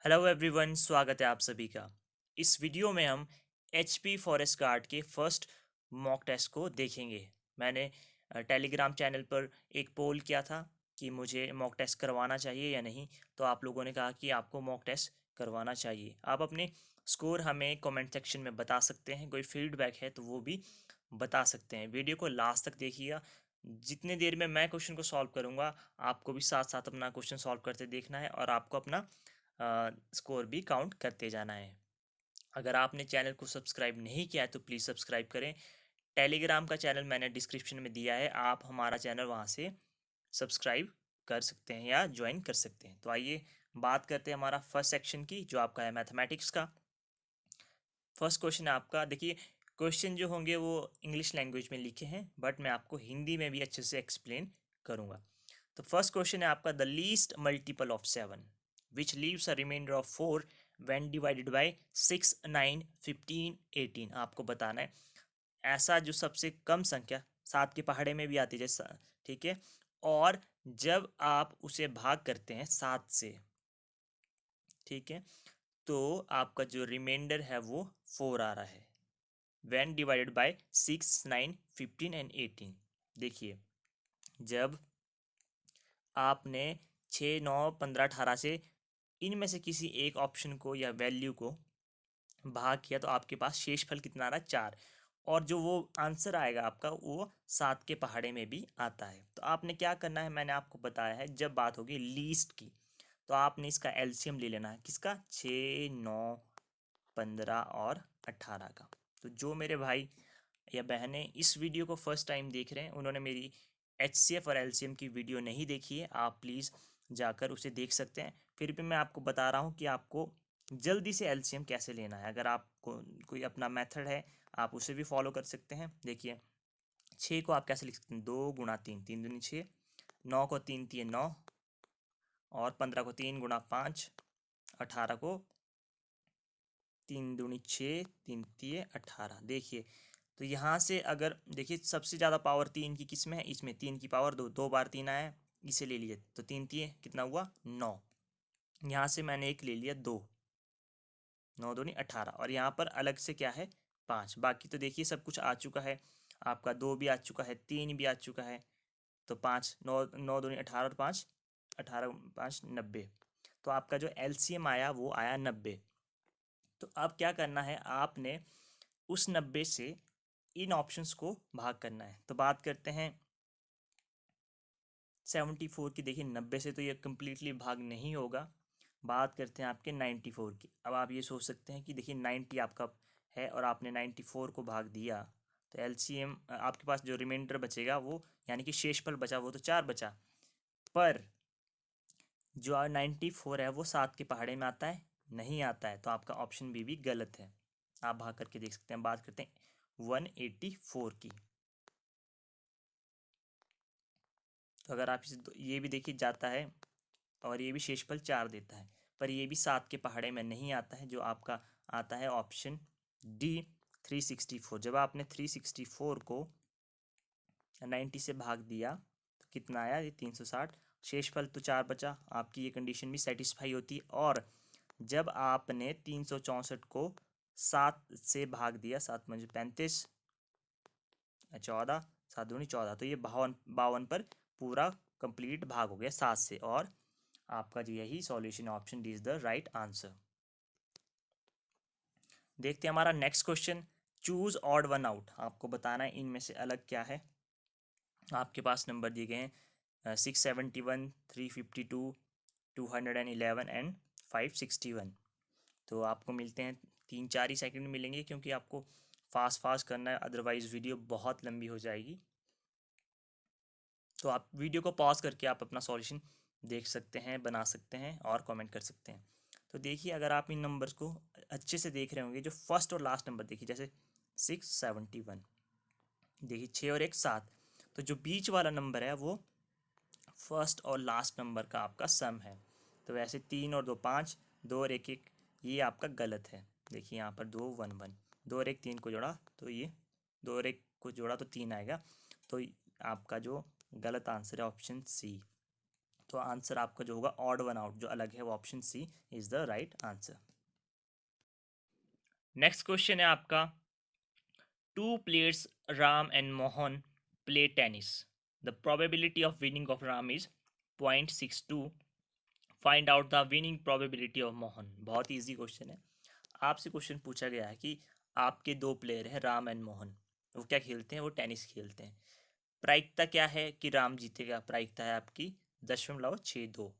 Hello everyone, स्वागत है आप सभी का। इस वीडियो में हम HP फॉरेस्ट गार्ड के फर्स्ट मॉक टेस्ट को देखेंगे। मैंने टेलीग्राम चैनल पर एक पोल किया था कि मुझे मॉक टेस्ट करवाना चाहिए या नहीं, तो आप लोगों ने कहा कि आपको मॉक टेस्ट करवाना चाहिए। आप अपने स्कोर हमें कमेंट सेक्शन में बता सकते हैं, कोई फीडबैक है तो वो भी बता सकते हैं। वीडियो को लास्ट तक देखिएगा। जितने देर में मैं क्वेश्चन को सॉल्व करूँगा, आपको भी साथ साथ अपना क्वेश्चन सॉल्व करते देखना है और आपको अपना स्कोर भी काउंट करते जाना है। अगर आपने चैनल को सब्सक्राइब नहीं किया है तो प्लीज़ सब्सक्राइब करें। टेलीग्राम का चैनल मैंने डिस्क्रिप्शन में दिया है, आप हमारा चैनल वहाँ से सब्सक्राइब कर सकते हैं या ज्वाइन कर सकते हैं। तो आइए बात करते हैं हमारा फर्स्ट सेक्शन की, जो आपका है मैथमेटिक्स का। फर्स्ट क्वेश्चन है आपका, देखिए क्वेश्चन जो होंगे वो इंग्लिश लैंग्वेज में लिखे हैं, बट मैं आपको हिंदी में भी अच्छे से एक्सप्लेन करूँगा। तो फर्स्ट क्वेश्चन है आपका, the least multiple of 7 which leaves a reminder of 4 when divided by 6, 9, 15, 18। आपको बताना है ऐसा जो सबसे कम संख्या 7 के पहाड़े में भी आती है जैसा, ठीक है, और जब आप उसे भाग करते हैं 7 से, ठीक है, तो आपका जो रिमाइंडर है वो 4 आ रहा है व्हेन डिवाइडेड बाय 6, 9, 15 एंड 18। देखिए, जब आपने 6, 9, 15, 18 से इनमें से किसी एक ऑप्शन को या वैल्यू को भाग किया तो आपके पास शेषफल कितना आ रहा है, 4। और जो वो आंसर आएगा आपका वो 7 के पहाड़े में भी आता है। तो आपने क्या करना है, मैंने आपको बताया है, जब बात होगी लीस्ट की तो आपने इसका एलसीएम ले लेना है। किसका? 6, 9, 15 और 18 का। तो जो मेरे भाई या बहनें इस वीडियो को फर्स्ट टाइम देख रहे हैं, उन्होंने मेरी HCF और LCM की वीडियो नहीं देखी है, आप प्लीज़ जाकर उसे देख सकते हैं। फिर भी मैं आपको बता रहा हूँ कि आपको जल्दी से LCM कैसे लेना है। अगर आपको कोई अपना मेथड है, आप उसे भी फॉलो कर सकते हैं। देखिए, 6 को आप कैसे लिख सकते हैं, 2 × 3, 3 दूनी 6, 9 को 3 तिये 9, और 15 को 3 × 5, 18 को 3 दूनी 6, 3 तिये 18। देखिए, तो यहाँ से अगर देखिए सबसे ज़्यादा पावर 3 की किस में है, इसमें 3 की पावर 2, 2 बार 3 आया है, इसे ले लिए तो 3 तिये कितना हुआ, 9। यहाँ से मैंने एक ले लिया 2, 9 दूनी 18, और यहाँ पर अलग से क्या है, 5। बाकी तो देखिए सब कुछ आ चुका है, आपका 2 भी आ चुका है, 3 भी आ चुका है, तो 5, 9, 9 दूनी 18 और 5, 18, 5, 90। तो आपका जो LCM आया वो आया 90। तो अब क्या करना है, आपने उस 90 से इन ऑप्शंस को भाग करना है। तो बात करते हैं 74 की। देखिए, 90 से तो ये कम्प्लीटली भाग नहीं होगा। बात करते हैं आपके 94 की। अब आप ये सोच सकते हैं कि देखिए 90 आपका है और आपने 94 को भाग दिया, तो LCM आपके पास जो रिमाइंडर बचेगा वो, यानी कि शेषफल बचा वो तो 4 बचा, पर जो 94 है वो 7 के पहाड़े में आता है, नहीं आता है। तो आपका ऑप्शन बी भी गलत है, आप भाग करके देख सकते हैं। बात करते हैं 184 की। तो अगर आप इसे ये भी देखिए जाता है और ये भी शेषफल 4 देता है, पर ये भी 7 के पहाड़े में नहीं आता है। जो आपका आता है ऑप्शन डी, 364। जब आपने 364 को 90 से भाग दिया तो कितना आया, ये 360। शेषफल तो 4 बचा, आपकी ये कंडीशन भी सेटिस्फाई होती है। और जब आपने 364 को 7 से भाग दिया, 7 पंजे 35, 14, 7 दूनी 14, तो ये 52 पर पूरा कंप्लीट भाग हो गया 7 से, और आपका जो यही solution option D is the right answer. देखते हैं हमारा next question, choose odd one out. आपको बताना है इनमें से अलग क्या है। आपके पास नंबर दिए गए हैं 671, 352, 211 एंड 561। तो आपको मिलते हैं 3-4 ही सेकंड मिलेंगे, क्योंकि आपको फास्ट फास्ट करना है, अदरवाइज वीडियो बहुत लंबी हो जाएगी। तो आप वीडियो को पॉज करके आप अपना सॉल्यूशन देख सकते हैं, बना सकते हैं और कमेंट कर सकते हैं। तो देखिए, अगर आप इन नंबर्स को अच्छे से देख रहे होंगे, जो फर्स्ट और लास्ट नंबर देखिए, जैसे 671, देखिए 6 और 1 7, तो जो बीच वाला नंबर है वो फर्स्ट और लास्ट नंबर का आपका सम है। तो वैसे 3 और 2 5, 2 और 1 1, ये आपका गलत है। देखिए यहाँ पर 2 1 1, 2 और 1 3 को जोड़ा तो ये 2 और 1 को जोड़ा तो 3 आएगा। तो आपका जो गलत आंसर है ऑप्शन सी। तो आंसर आपका जो होगा ऑड वन आउट जो अलग है वो option C is the right answer. Next question है आपका, two players Ram and Mohan play tennis, the probability of winning of Ram is 0.62, find out the winning probability of Mohan. बहुत ईजी क्वेश्चन है। आपसे क्वेश्चन पूछा गया है कि आपके दो प्लेयर हैं राम एंड मोहन, वो क्या खेलते हैं, वो टेनिस खेलते हैं। प्रायिकता क्या है कि राम जीतेगा, प्रायिकता है आपकी 0.62।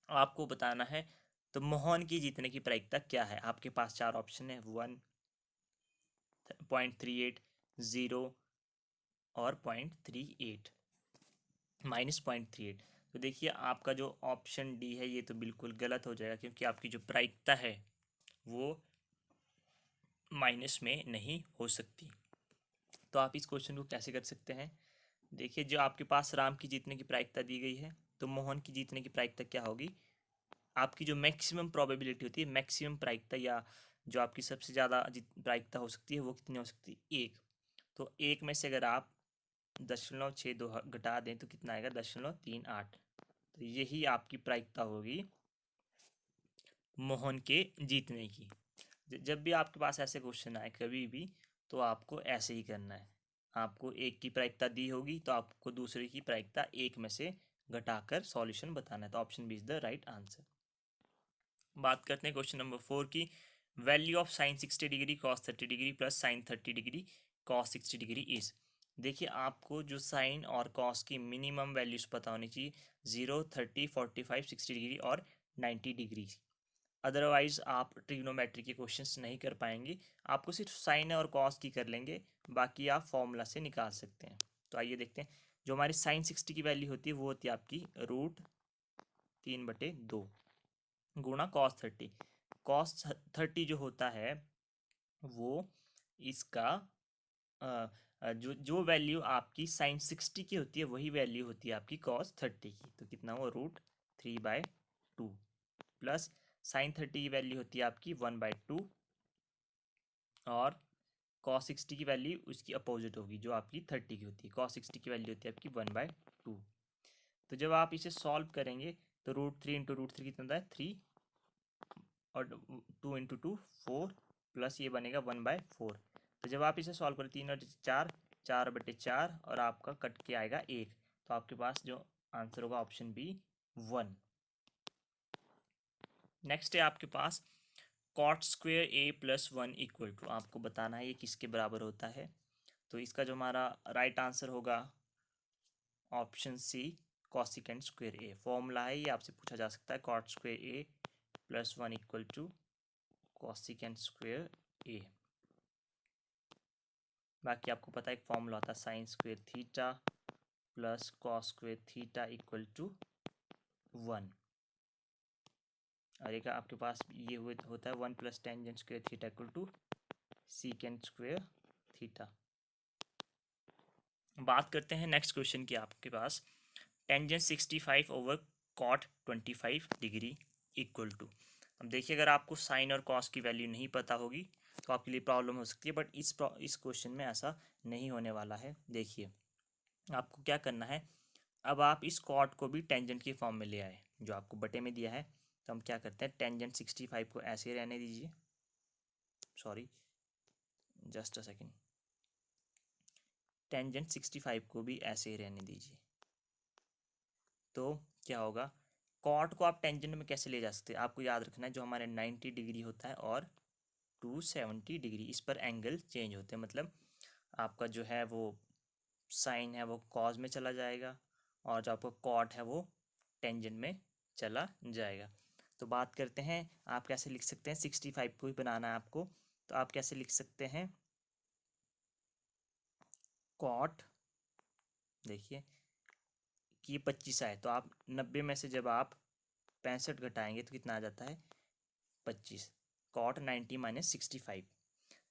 आपको बताना है तो मोहन की जीतने की प्रायिकता क्या है। आपके पास चार ऑप्शन है, 1.38, 0 और 0.38, -0.38। तो देखिए आपका जो ऑप्शन डी है ये तो बिल्कुल गलत हो जाएगा, क्योंकि आपकी जो प्रायिकता है वो माइनस में नहीं हो सकती। तो आप इस क्वेश्चन को कैसे कर सकते हैं, देखिए जो आपके पास राम की जीतने की प्रायिकता दी गई है, तो मोहन की जीतने की प्रायिकता क्या होगी। आपकी जो मैक्सिमम प्रोबेबिलिटी होती है, मैक्सिमम प्रायिकता या जो आपकी सबसे ज़्यादा प्रायिकता हो सकती है वो कितनी हो सकती है, एक। तो एक में से अगर आप 0.62 घटा दें तो कितना आएगा, 0.38। तो यही आपकी प्रायिकता होगी मोहन के जीतने की। जब भी आपके पास ऐसे क्वेश्चन आए कभी भी, तो आपको ऐसे ही करना है। आपको एक की प्रायिकता दी होगी तो आपको दूसरे की प्रायिकता एक में से घटाकर सॉल्यूशन बताना है। तो option B is the right answer. बात करते हैं क्वेश्चन नंबर 4 की, value of sine 60 degree cos 30 degree plus sine 30 degree cos 60 degree is. देखिए आपको जो साइन और कॉस की मिनिमम वैल्यूज पता होनी चाहिए, 0, 30, 45, 60 डिग्री और 90 डिग्री। अदरवाइज आप ट्रिग्नोमेट्री के क्वेश्चंस नहीं कर पाएंगे। आपको सिर्फ साइन और कॉस की कर लेंगे, बाकी आप फॉर्मूला से निकाल सकते हैं। तो आइए देखते हैं, जो हमारी साइन 60 की वैल्यू होती है वो होती है आपकी √3/2 गुणा कॉस 30। कॉस 30 जो होता है वो इसका जो जो वैल्यू आपकी साइन 60 की होती है वही वैल्यू होती है आपकी कॉस 30 की। तो कितना हुआ, √3/2 प्लस साइन 30 की वैल्यू होती है आपकी 1/2 और कॉस 60 की वैल्यू उसकी अपोजिट होगी जो आपकी 30 की होती है। कॉस 60 की वैल्यू होती है आपकी 1/2। तो जब आप इसे सॉल्व करेंगे तो √3 इंटू √3 कितना होता है, 3 और 2 इंटू 2 4 प्लस ये बनेगा 1/4। तो जब आप इसे सॉल्व करें 3 और 4, 4/4 और आपका कट के आएगा 1। तो आपके पास जो आंसर होगा ऑप्शन बी 1। नेक्स्ट है आपके पास cot square A plus 1 equal to, आपको बताना है ये किसके बराबर होता है। तो इसका जो हमारा राइट आंसर होगा option C cosecant square A. Formula है ये, आपसे पूछा जा सकता है, cot square A plus 1 equal to cosecant square A. बाकी आपको पता है एक फॉर्मूला होता है sine square theta plus cos square theta equal to 1। और एक आपके पास ये होता है 1 plus tangent square theta equal to secant square theta. बात करते हैं नेक्स्ट क्वेश्चन की, आपके पास tangent 65 over cot 25 degree equal to. अब देखिए अगर आपको साइन और कॉस की वैल्यू नहीं पता होगी तो आपके लिए प्रॉब्लम हो सकती है, बट इस क्वेश्चन में ऐसा नहीं होने वाला है। देखिए आपको क्या करना है, अब आप इस कॉट को भी टेंजेंट की फॉर्म में ले आए जो आपको बटे में दिया है। तो हम क्या करते हैं, टेंजेंट 65 को ऐसे ही रहने दीजिए, sorry just a second, tangent 65 को भी ऐसे ही रहने दीजिए। तो क्या होगा, कॉट को आप टेंजेंट में कैसे ले जा सकते हैं, आपको याद रखना है जो हमारे 90 डिग्री होता है और 270 डिग्री, इस पर एंगल चेंज होते हैं। मतलब आपका जो है वो साइन है वो कॉज में चला जाएगा और जो आपका कॉट है वो टेंजेंट में चला जाएगा। तो बात करते हैं आप कैसे लिख सकते हैं, 65 को ही बनाना है आपको। तो आप कैसे लिख सकते हैं, कॉट, देखिए कि ये 25 आए तो आप 90 में से जब आप 65 घटाएंगे तो कितना आ जाता है, 25। Cot 90 minus 65।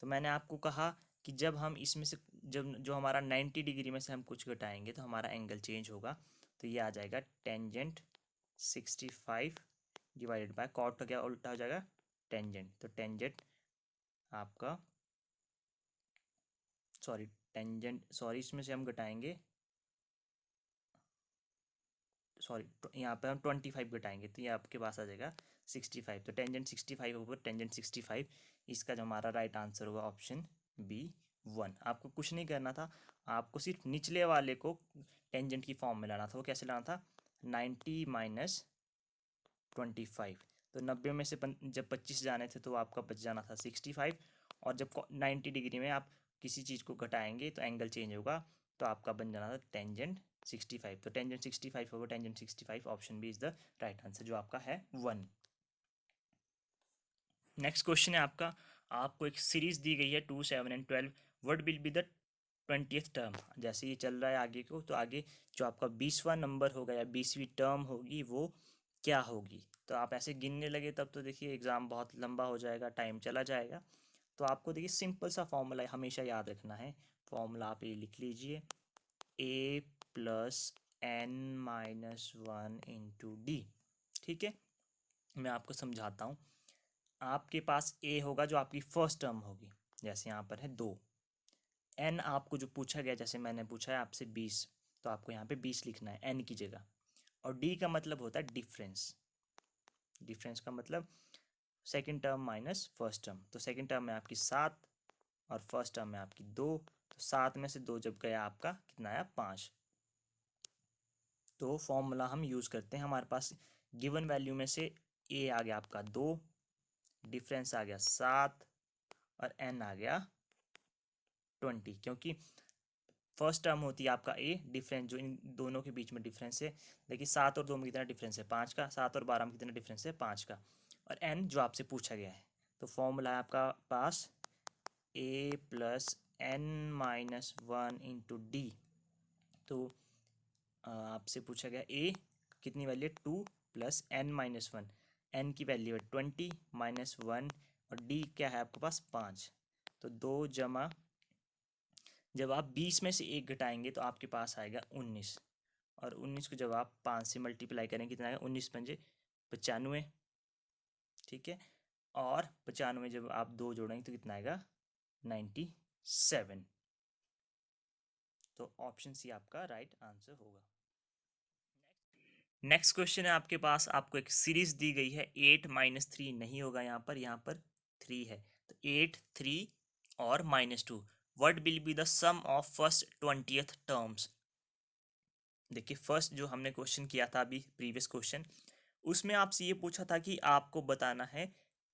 तो मैंने आपको कहा कि जब हम इसमें से जब जो हमारा 90 डिग्री में से हम कुछ घटाएंगे तो हमारा एंगल चेंज होगा। तो ये आ जाएगा टेंजेंट 65 डिवाइडेड बाय कॉट का क्या उल्टा हो जाएगा, टेंजेंट। तो टेंजेंट आपका टेंजेंट इसमें से हम घटाएंगे, सॉरी यहाँ पे हम 25 घटाएंगे तो ये आपके पास आ जाएगा 65। तो टेंजेंट 65 ऊपर टेंजेंट 65, इसका जो हमारा राइट आंसर होगा ऑप्शन बी 1। आपको कुछ नहीं करना था, आपको सिर्फ निचले वाले को टेंजेंट की फॉर्म में लाना था। वो कैसे लाना था, 90 माइनस 25। तो 90 में से जब 25 जाने थे तो आपका बच जाना था 65, और जब 90 डिग्री में आप किसी चीज़ को घटाएंगे तो एंगल चेंज होगा, तो आपका बन जाना था टेंजेंट 65। तो टेंजेंट 65 होगा tangent 65, option B is the right answer, जो आपका है 1। नेक्स्ट क्वेश्चन है आपका, आपको एक सीरीज दी गई है 2, 7 and 12। What will be the 20th term. जैसे ये चल रहा है आगे को, तो आगे जो आपका 20वां नंबर होगा या 20वीं टर्म होगी वो क्या होगी। तो आप ऐसे गिनने लगे तब तो देखिए एग्ज़ाम बहुत लंबा हो जाएगा, टाइम चला जाएगा। तो आपको देखिए सिंपल सा फॉर्मूला हमेशा याद रखना है। फॉर्मूला आप ये लिख लीजिए, a plus n minus 1 into D. ठीक है, मैं आपको समझाता हूँ। आपके पास a होगा जो आपकी फर्स्ट टर्म होगी, जैसे यहाँ पर है 2। n आपको जो पूछा गया, जैसे मैंने पूछा है आपसे 20, तो आपको यहाँ पे 20 लिखना है n की जगह। और d का मतलब होता है डिफरेंस। डिफरेंस का मतलब second term minus first term. तो सेकंड टर्म में आपकी 7 और फर्स्ट टर्म में आपकी 2। तो 7 में से 2 जब गया आपका कितना आया, 5। तो फॉर्मूला हम यूज़ करते हैं, हमारे पास गिवन वैल्यू में से a आ गया आपका 2, डिफरेंस आ गया 7, और n आ गया 20। क्योंकि फर्स्ट टर्म होती है आपका a, डिफरेंस जो इन दोनों के बीच में डिफरेंस है। देखिए 7 और 2 में कितना डिफरेंस है, 5 का। 7 और 12 में कितना डिफरेंस है, 5 का। और n जो आपसे पूछा गया है, तो फॉर्मूला है आपका पास a plus n minus 1 into D. तो आपसे पूछा गया a कितनी वैल्यू है, 2 प्लस n माइनस 1। n की वैल्यू है 20 माइनस 1, और d क्या है आपके पास, 5। तो 2 जमा, जब आप 20 में से 1 घटाएंगे तो आपके पास आएगा 19। और 19 को जब आप 5 से मल्टीप्लाई करेंगे कितना आएगा, 19 पंजे 95। ठीक है, और 95 जब आप 2 जोड़ेंगे तो कितना आएगा, 97। तो ऑप्शन सी आपका राइट आंसर होगा। नेक्स्ट क्वेश्चन है आपके पास, आपको एक सीरीज दी गई है। 8 माइनस 3 नहीं होगा यहाँ पर 3 है। तो 8, 3 और -2। What will be the sum of first 20th terms. देखिए फर्स्ट जो हमने क्वेश्चन किया था अभी प्रीवियस क्वेश्चन, उसमें आपसे ये पूछा था कि आपको बताना है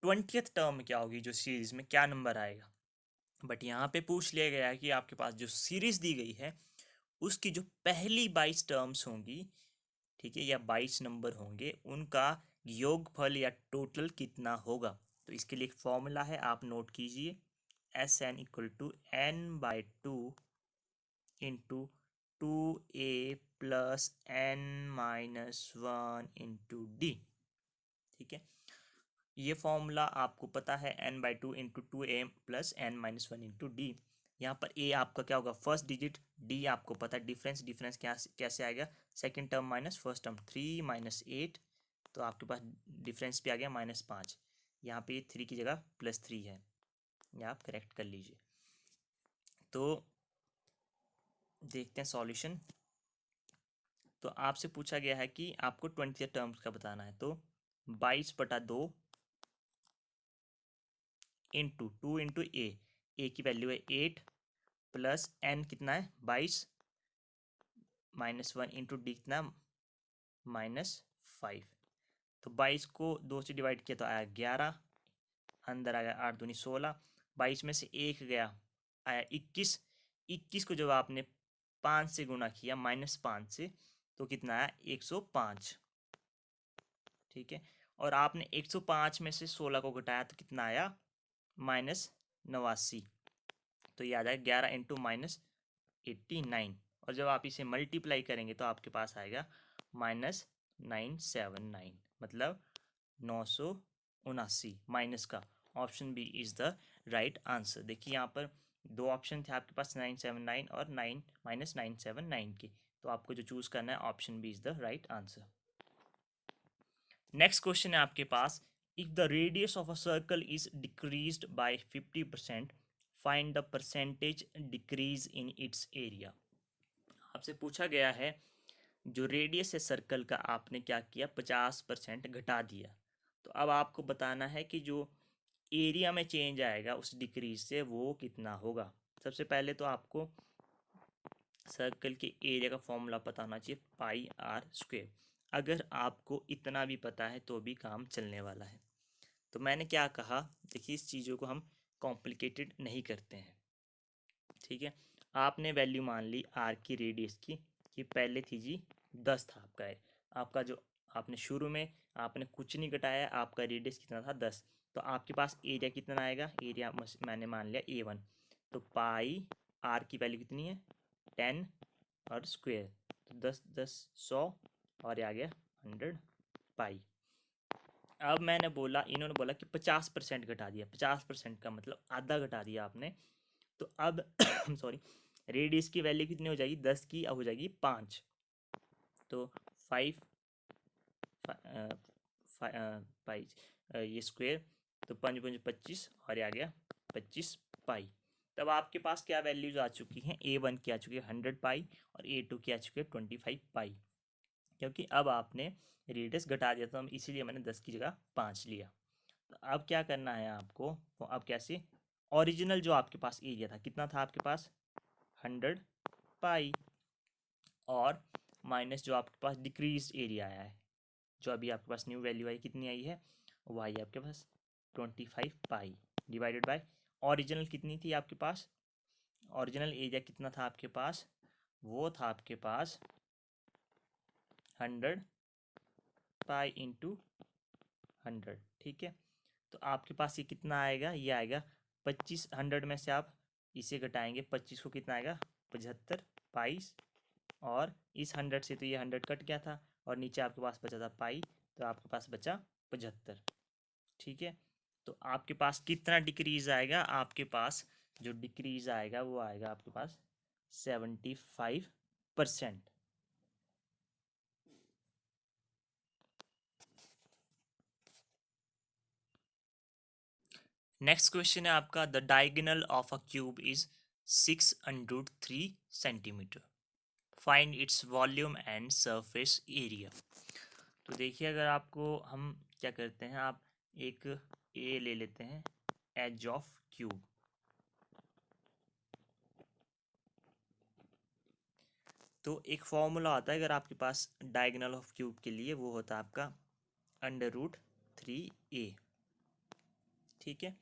20th टर्म क्या होगी, जो सीरीज में क्या नंबर आएगा। बट यहाँ पे पूछ लिया गया है कि आपके पास जो सीरीज दी गई है उसकी जो पहली 22 टर्म्स होंगी, ठीक है, या 22 नंबर होंगे, उनका योगफल या टोटल कितना होगा। तो इसके लिए एक फॉर्मूला है, आप नोट कीजिए, SN equal to n/2 into 2a plus n minus 1 into D. ठीक है, ये फॉर्मूला आपको पता है, n/2 into 2a plus n minus 1 into D. यहाँ पर a आपका क्या होगा, फर्स्ट डिजिट। d आपको पता है डिफरेंस। डिफरेंस क्या कैसे आएगा, second term minus first term, 3 minus 8। तो आपके पास डिफरेंस भी आ गया -5। यहाँ पे 3 की जगह +3 है, ये आप करेक्ट कर लीजिए। तो देखते हैं सॉल्यूशन। तो आपसे पूछा गया है कि आपको 20 टर्म्स का बताना है। तो 22/2 इंटू 2 इंटू ए की वैल्यू है 8 प्लस n कितना है 22 -1 इंटू डी कितना -5। तो 22 को 2 से डिवाइड किया तो आया 11, अंदर आया 8 दूनी 16। 22 में से 1 गया, आया 21। 21 को जब आपने 5 से गुणा किया -5 से, तो कितना आया 105। ठीक है, और आपने 105 में से 16 को घटाया तो कितना आया -89। तो ये आ जाएगा 11 इंटू -89। और जब आप इसे मल्टीप्लाई करेंगे तो आपके पास आएगा -979, मतलब 979 माइनस का। Option B is the right answer. देखिए यहाँ पर दो ऑप्शन थे आपके पास, 979 और -979 के। तो आपको जो चूज करना है option B is the right answer. Next question है आपके पास, if the radius of a circle is decreased by 50%, find the percentage decrease in its area. आपसे पूछा गया है जो रेडियस है सर्कल का आपने क्या किया, 50% घटा दिया। तो अब आपको बताना है कि जो एरिया में चेंज आएगा उस डिक्रीज से वो कितना होगा। सबसे पहले तो आपको सर्कल के एरिया का फॉर्मूला पता होना चाहिए, पाई आर स्क्वेयर। अगर आपको इतना भी पता है तो भी काम चलने वाला है। तो मैंने क्या कहा, देखिए इस चीज़ों को हम कॉम्प्लिकेटेड नहीं करते हैं, ठीक है। आपने वैल्यू मान ली आर की रेडियस की कि पहले थी जी 10 था आपका है, आपका जो आपने शुरू में आपने कुछ नहीं घटाया, आपका रेडियस कितना था 10। तो आपके पास एरिया कितना आएगा, एरिया मैंने मान लिया A1। तो पाई आर की वैल्यू कितनी है 10 और स्क्वेयर, तो 10 10 100 और ये आ गया 100 पाई। अब मैंने बोला, इन्होंने बोला कि 50% घटा दिया, 50% का मतलब आधा घटा दिया आपने। तो अब सॉरी, रेडियस की वैल्यू कितनी हो जाएगी, 10 की अब हो जाएगी 5। तो 5 पाई ये स्क्वेयर, तो 5 5 25 और ये आ गया 25 पाई। तब आपके पास क्या वैल्यूज आ चुकी हैं, A1 की आ चुकी है 100 पाई और A2 की आ चुकी है 25 पाई, क्योंकि अब आपने रेडियस घटा दिया, तो हम इसीलिए मैंने 10 की जगह 5 लिया। तो अब क्या करना है आपको, तो अब कैसे, ओरिजिनल जो आपके पास एरिया था कितना था आपके पास 100 पाई, और माइनस जो आपके पास डिक्रीज एरिया आया है, जो अभी आपके पास न्यू वैल्यू आई कितनी आई है, वो आई आपके पास 25 पाई, डिवाइडेड बाय ओरिजिनल कितनी थी आपके पास, ओरिजिनल एरिया कितना था आपके पास, वो था आपके पास 100 पाई इंटू 100, ठीक है। तो आपके पास ये कितना आएगा, ये आएगा 25, 100 में से आप इसे घटाएंगे 25 को कितना आएगा 75 पाई, और इस 100 से तो ये 100 कट गया था और नीचे आपके पास बचा था पाई, तो आपके पास बचा 75, ठीक है। तो आपके पास कितना डिक्रीज आएगा, आपके पास जो डिक्रीज आएगा वो आएगा आपके पास 75%। नेक्स्ट क्वेश्चन है आपका, the diagonal of a cube is 603 centimetre, find its volume and surface area. तो देखिए, अगर आपको हम क्या करते हैं, आप एक ए ले लेते हैं, एज ऑफ क्यूब। तो एक फॉर्मूला आता है अगर आपके पास डायगोनल ऑफ क्यूब के लिए, वो होता है आपका √3a, ठीक है।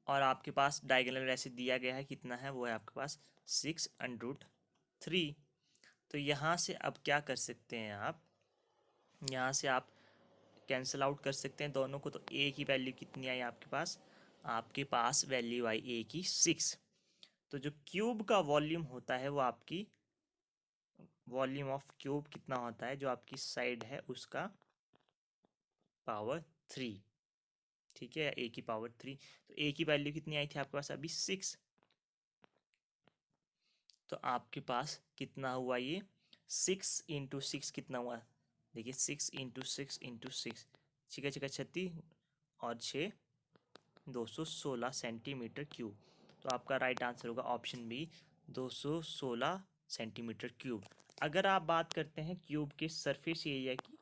और आपके पास डायगोनल ऐसे दिया गया है, कितना है, वो है आपके पास 6√3। तो यहाँ से अब क्या कर सकते हैं आप, यहाँ से आप कैंसिल आउट कर सकते हैं दोनों को। तो ए की वैल्यू कितनी आई आपके पास, आपके पास वैल्यू आई ए की 6। तो जो क्यूब का वॉल्यूम होता है वो आपकी वॉल्यूम ऑफ क्यूब कितना होता है, जो आपकी साइड है उसका पावर 3, ठीक है, ए की पावर 3। तो ए की वैल्यू कितनी आई थी आपके पास अभी 6। तो आपके पास कितना हुआ ये 6 × 6 कितना हुआ, देखिए 6 × 6 × 6, छिका छिका 36 और 6 216 सेंटीमीटर क्यूब। तो आपका राइट आंसर होगा ऑप्शन बी, 216 सेंटीमीटर क्यूब। अगर आप बात करते हैं क्यूब के सरफेस एरिया की,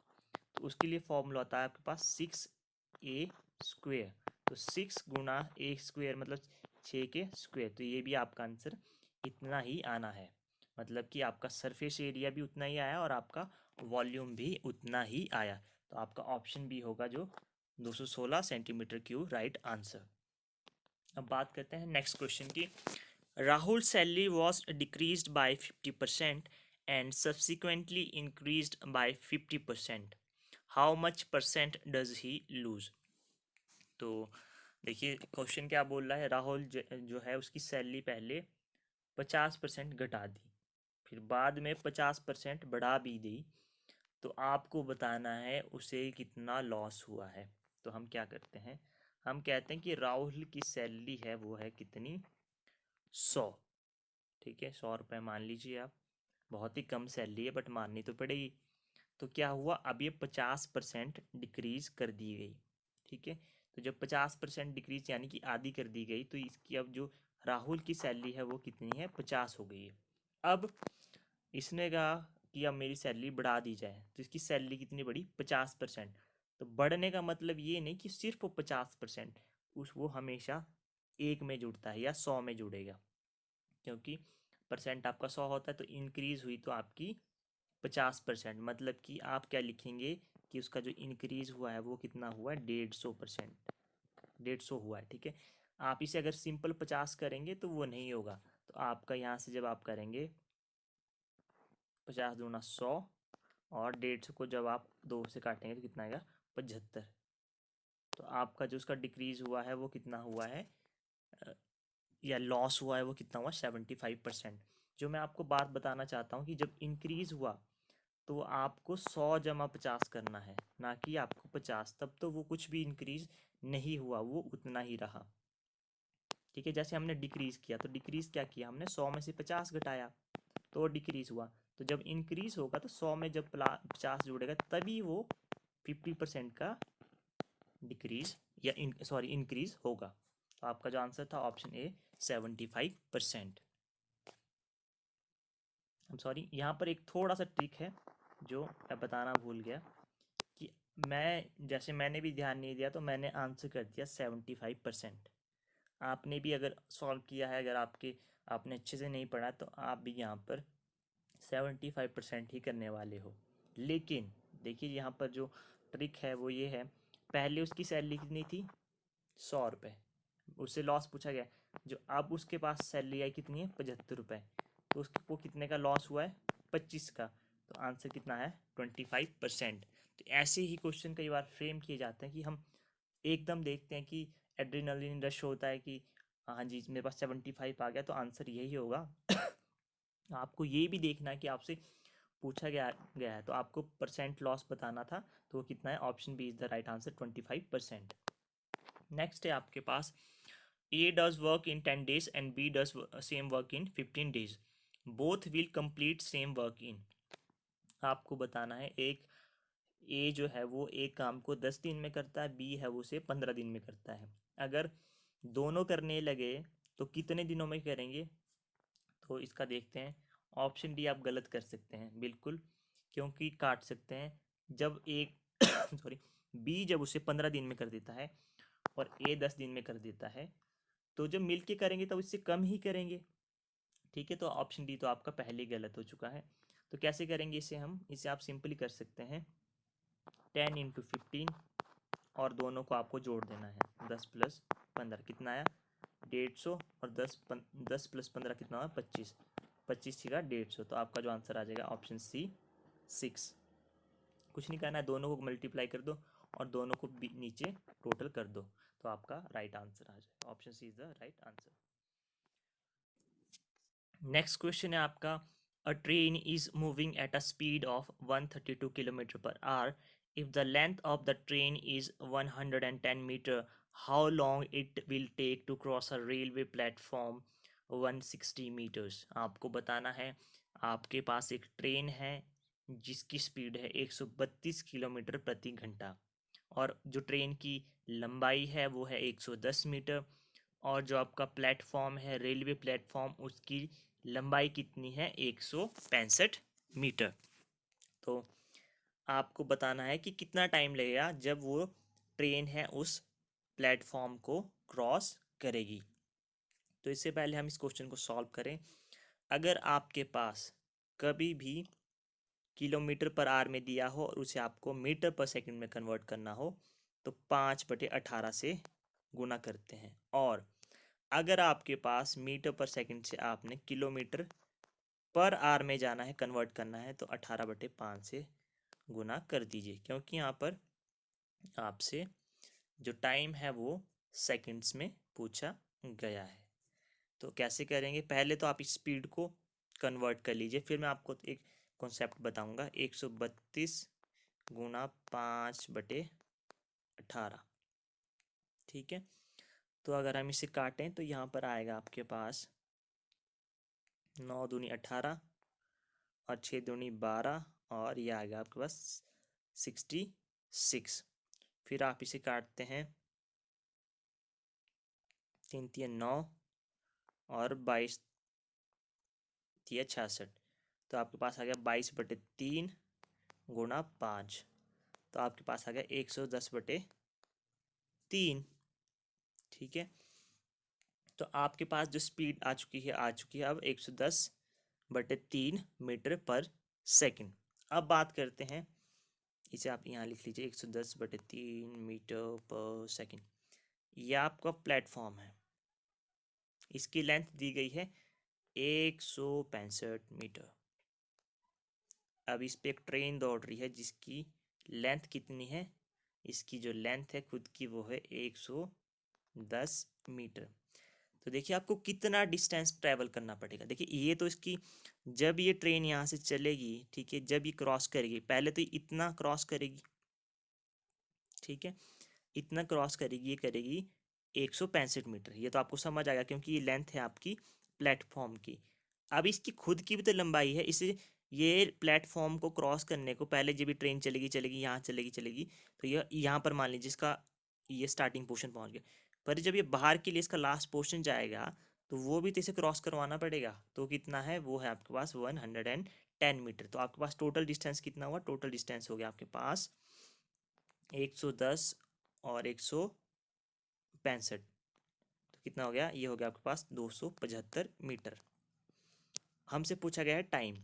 तो उसके लिए फॉर्मूला होता है आपके पास 6a²। तो 6 × a² मतलब 6 के स्क्वेयर। तो ये भी आपका आंसर इतना ही आना है, मतलब कि आपका सरफेस एरिया भी उतना ही आया और आपका वॉल्यूम भी उतना ही आया। तो आपका ऑप्शन बी होगा जो 216 सेंटीमीटर क्यूब राइट आंसर। अब बात करते हैं नेक्स्ट क्वेश्चन की। Rahul salary was decreased by 50% and subsequently increased by 50%, how much percent does he lose. तो देखिए क्वेश्चन क्या बोल रहा है, राहुल जो है उसकी सैलरी पहले 50% घटा दी, फिर बाद में 50% बढ़ा भी दी, तो आपको बताना है उसे कितना लॉस हुआ है। तो हम क्या करते हैं, हम कहते हैं कि राहुल की सैलरी है वो है कितनी 100, ठीक है, 100 रुपये मान लीजिए आप, बहुत ही कम सैलरी है बट माननी तो पड़ेगी। तो क्या हुआ, अब ये 50% डिक्रीज कर दी गई, ठीक है। तो जब 50% डिक्रीज यानी कि आधी कर दी गई, तो इसकी अब जो राहुल की सैलरी है वो कितनी है 50 हो गई है। अब इसने कहा कि अब मेरी सैलरी बढ़ा दी जाए, तो इसकी सैलरी कितनी बढ़ी, 50%। तो बढ़ने का मतलब ये नहीं कि सिर्फ वो 50%, उस वो हमेशा एक में जुड़ता है या 100 में जुड़ेगा, क्योंकि परसेंट आपका 100 होता है, तो इंक्रीज हुई तो आपकी 50%, मतलब कि आप क्या लिखेंगे कि उसका जो इंक्रीज हुआ है वो कितना हुआ है, 150%, 150 हुआ है। ठीक है, आप इसे अगर सिंपल 50 करेंगे तो वो नहीं होगा, तो आपका यहाँ से जब आप करेंगे 50 दूना 100, और 150 को जब आप 2 से काटेंगे तो कितना आएगा, 75। तो आपका जो उसका डिक्रीज हुआ है वो कितना हुआ है, अ, या लॉस हुआ है वो कितना हुआ, 75%। जो मैं आपको बात बताना चाहता हूँ कि जब इंक्रीज हुआ तो आपको 100 जमा 50 करना है, ना कि आपको 50, तब तो वो कुछ भी इंक्रीज नहीं हुआ, वो उतना ही रहा। ठीक है, जैसे हमने डिक्रीज किया तो डिक्रीज क्या किया हमने, 100 में से 50 घटाया तो डिक्रीज हुआ। तो जब इंक्रीज होगा तो 100 में जब 50 जुड़ेगा तभी वो 50% का डिक्रीज या सॉरी इंक्रीज होगा। तो आपका जो आंसर था ऑप्शन ए 75%। हम सॉरी, यहाँ पर एक थोड़ा सा ट्रिक है जो मैं बताना भूल गया, कि जैसे मैंने भी ध्यान नहीं दिया तो मैंने आंसर कर दिया 75%। आपने भी अगर सॉल्व किया है, अगर आपने अच्छे से नहीं पढ़ा तो आप भी यहाँ पर 75% ही करने वाले हो। लेकिन देखिए यहाँ पर जो ट्रिक है वो ये है, पहले उसकी सैलरी कितनी थी, 100 रुपये, उससे लॉस पूछा गया, जो अब उसके पास सैलरी आई कितनी है, 75 रुपये, तो उसको कितने का लॉस हुआ है, 25 का। तो आंसर कितना है, 25%। तो ऐसे ही क्वेश्चन कई बार फ्रेम किए जाते हैं कि हम एकदम देखते हैं कि एड्रेनलिन रश होता है कि हाँ जी मेरे पास 75 आ गया तो आंसर यही होगा। आपको ये भी देखना है कि आपसे पूछा गया है तो आपको परसेंट लॉस बताना था, तो वो कितना है, option B is the right answer, 25%। Next है आपके पास, A does work in 10 days and B does same work in 15 days, both will complete same work in. आपको बताना है, एक ए जो है वो एक काम को 10 दिन में करता है, बी है वो उसे 15 दिन में करता है। अगर दोनों करने लगे तो कितने दिनों में करेंगे, तो इसका देखते हैं। ऑप्शन डी आप गलत कर सकते हैं बिल्कुल, क्योंकि काट सकते हैं। जब एक सॉरी, बी जब उसे 15 दिन में कर देता है और ए 10 दिन में कर देता है, तो जब मिल के करेंगे तब इससे कम ही करेंगे। ठीक है, तो ऑप्शन डी तो आपका पहले ही गलत हो चुका है। तो कैसे करेंगे इसे, इसे आप सिंपली कर सकते हैं 10 × 15, और दोनों को आपको जोड़ देना है, 10 + 15 कितना आया, 150, और 10 + 15 कितना हुआ, 25, 25 का 150, तो आपका जो आंसर आ जाएगा ऑप्शन सी 6। कुछ नहीं करना है, दोनों को मल्टीप्लाई कर दो और दोनों को नीचे टोटल कर दो, तो आपका राइट आंसर आ जाएगा, option C is the right answer. Next question है आपका, a train is moving at a speed of 132 km/h। If the length of the train is 110 metre, how long it will take to cross a railway platform 160 metres. आपको बताना है, आपके पास एक train है जिसकी speed है 132 किलोमीटर प्रति घंटा, और जो ट्रेन की लंबाई है वो है 110 मीटर, और जो आपका प्लेटफॉर्म है रेलवे प्लेटफॉर्म उसकी लंबाई कितनी है, 165 मीटर। तो आपको बताना है कि कितना टाइम लगेगा जब वो ट्रेन है उस प्लेटफॉर्म को क्रॉस करेगी। तो इससे पहले हम इस क्वेश्चन को सॉल्व करें। अगर आपके पास कभी भी km/h में दिया हो और उसे आपको मीटर/सेकंड में कन्वर्ट करना हो, तो 5/18 से गुना करते हैं, और अगर आपके पास मीटर/सेकंड से आपने km/h में जाना है, कन्वर्ट करना है, तो 18/5 से गुना कर दीजिए, क्योंकि यहाँ पर आपसे जो टाइम है वो सेकंड्स में पूछा गया है। तो कैसे करेंगे, पहले तो आप इस स्पीड को कन्वर्ट कर लीजिए, फिर मैं आपको एक कॉन्सेप्ट बताऊंगा, 132 गुना 5/18। ठीक है, तो अगर हम इसे काटें तो यहाँ पर आएगा आपके पास 9 दूनी 18 और 6 दूनी 12, और ये आएगा आपके पास 66। फिर आप इसे काटते हैं, 3 × 9 और 22 × 66, तो आपके पास आ गया 22/3 गुणा 5, तो आपके पास आ गया 110/3। ठीक है, तो आपके पास जो स्पीड आ चुकी है अब 110/3 मीटर पर सेकंड। अब बात करते हैं, इसे आप यहाँ लिख लीजिए 110/3 मीटर पर सेकंड। ये आपका प्लेटफॉर्म है, इसकी लेंथ दी गई है 165 मीटर। अब इस पे एक ट्रेन दौड़ रही है जिसकी लेंथ कितनी है, इसकी जो लेंथ है खुद की वो है 110 मीटर। तो देखिए आपको कितना डिस्टेंस ट्रैवल करना पड़ेगा। देखिए ये तो इसकी, जब ये ट्रेन यहाँ से चलेगी, ठीक है, जब ये क्रॉस करेगी, पहले तो इतना क्रॉस करेगी, ठीक है, इतना क्रॉस करेगी, ये करेगी 165 मीटर। ये तो आपको समझ आएगा क्योंकि ये लेंथ है आपकी प्लेटफॉर्म की। अब इसकी खुद की भी तो लंबाई है, इसे ये प्लेटफॉर्म को क्रॉस करने को पहले जब भी ट्रेन चलेगी चलेगी यहाँ चलेगी चलेगी, तो ये यहाँ पर मान लीजिए इसका ये स्टार्टिंग पोर्शन पहुँच गया, पर जब ये बाहर के लिए इसका लास्ट पोर्शन जाएगा तो वो भी तो इसे क्रॉस करवाना पड़ेगा। तो कितना है, वो है आपके पास 110 मीटर। तो आपके पास टोटल डिस्टेंस कितना हुआ, टोटल डिस्टेंस हो गया आपके पास 110 और 165, तो कितना हो गया, ये हो गया आपके पास 275 मीटर। हमसे पूछा गया है टाइम,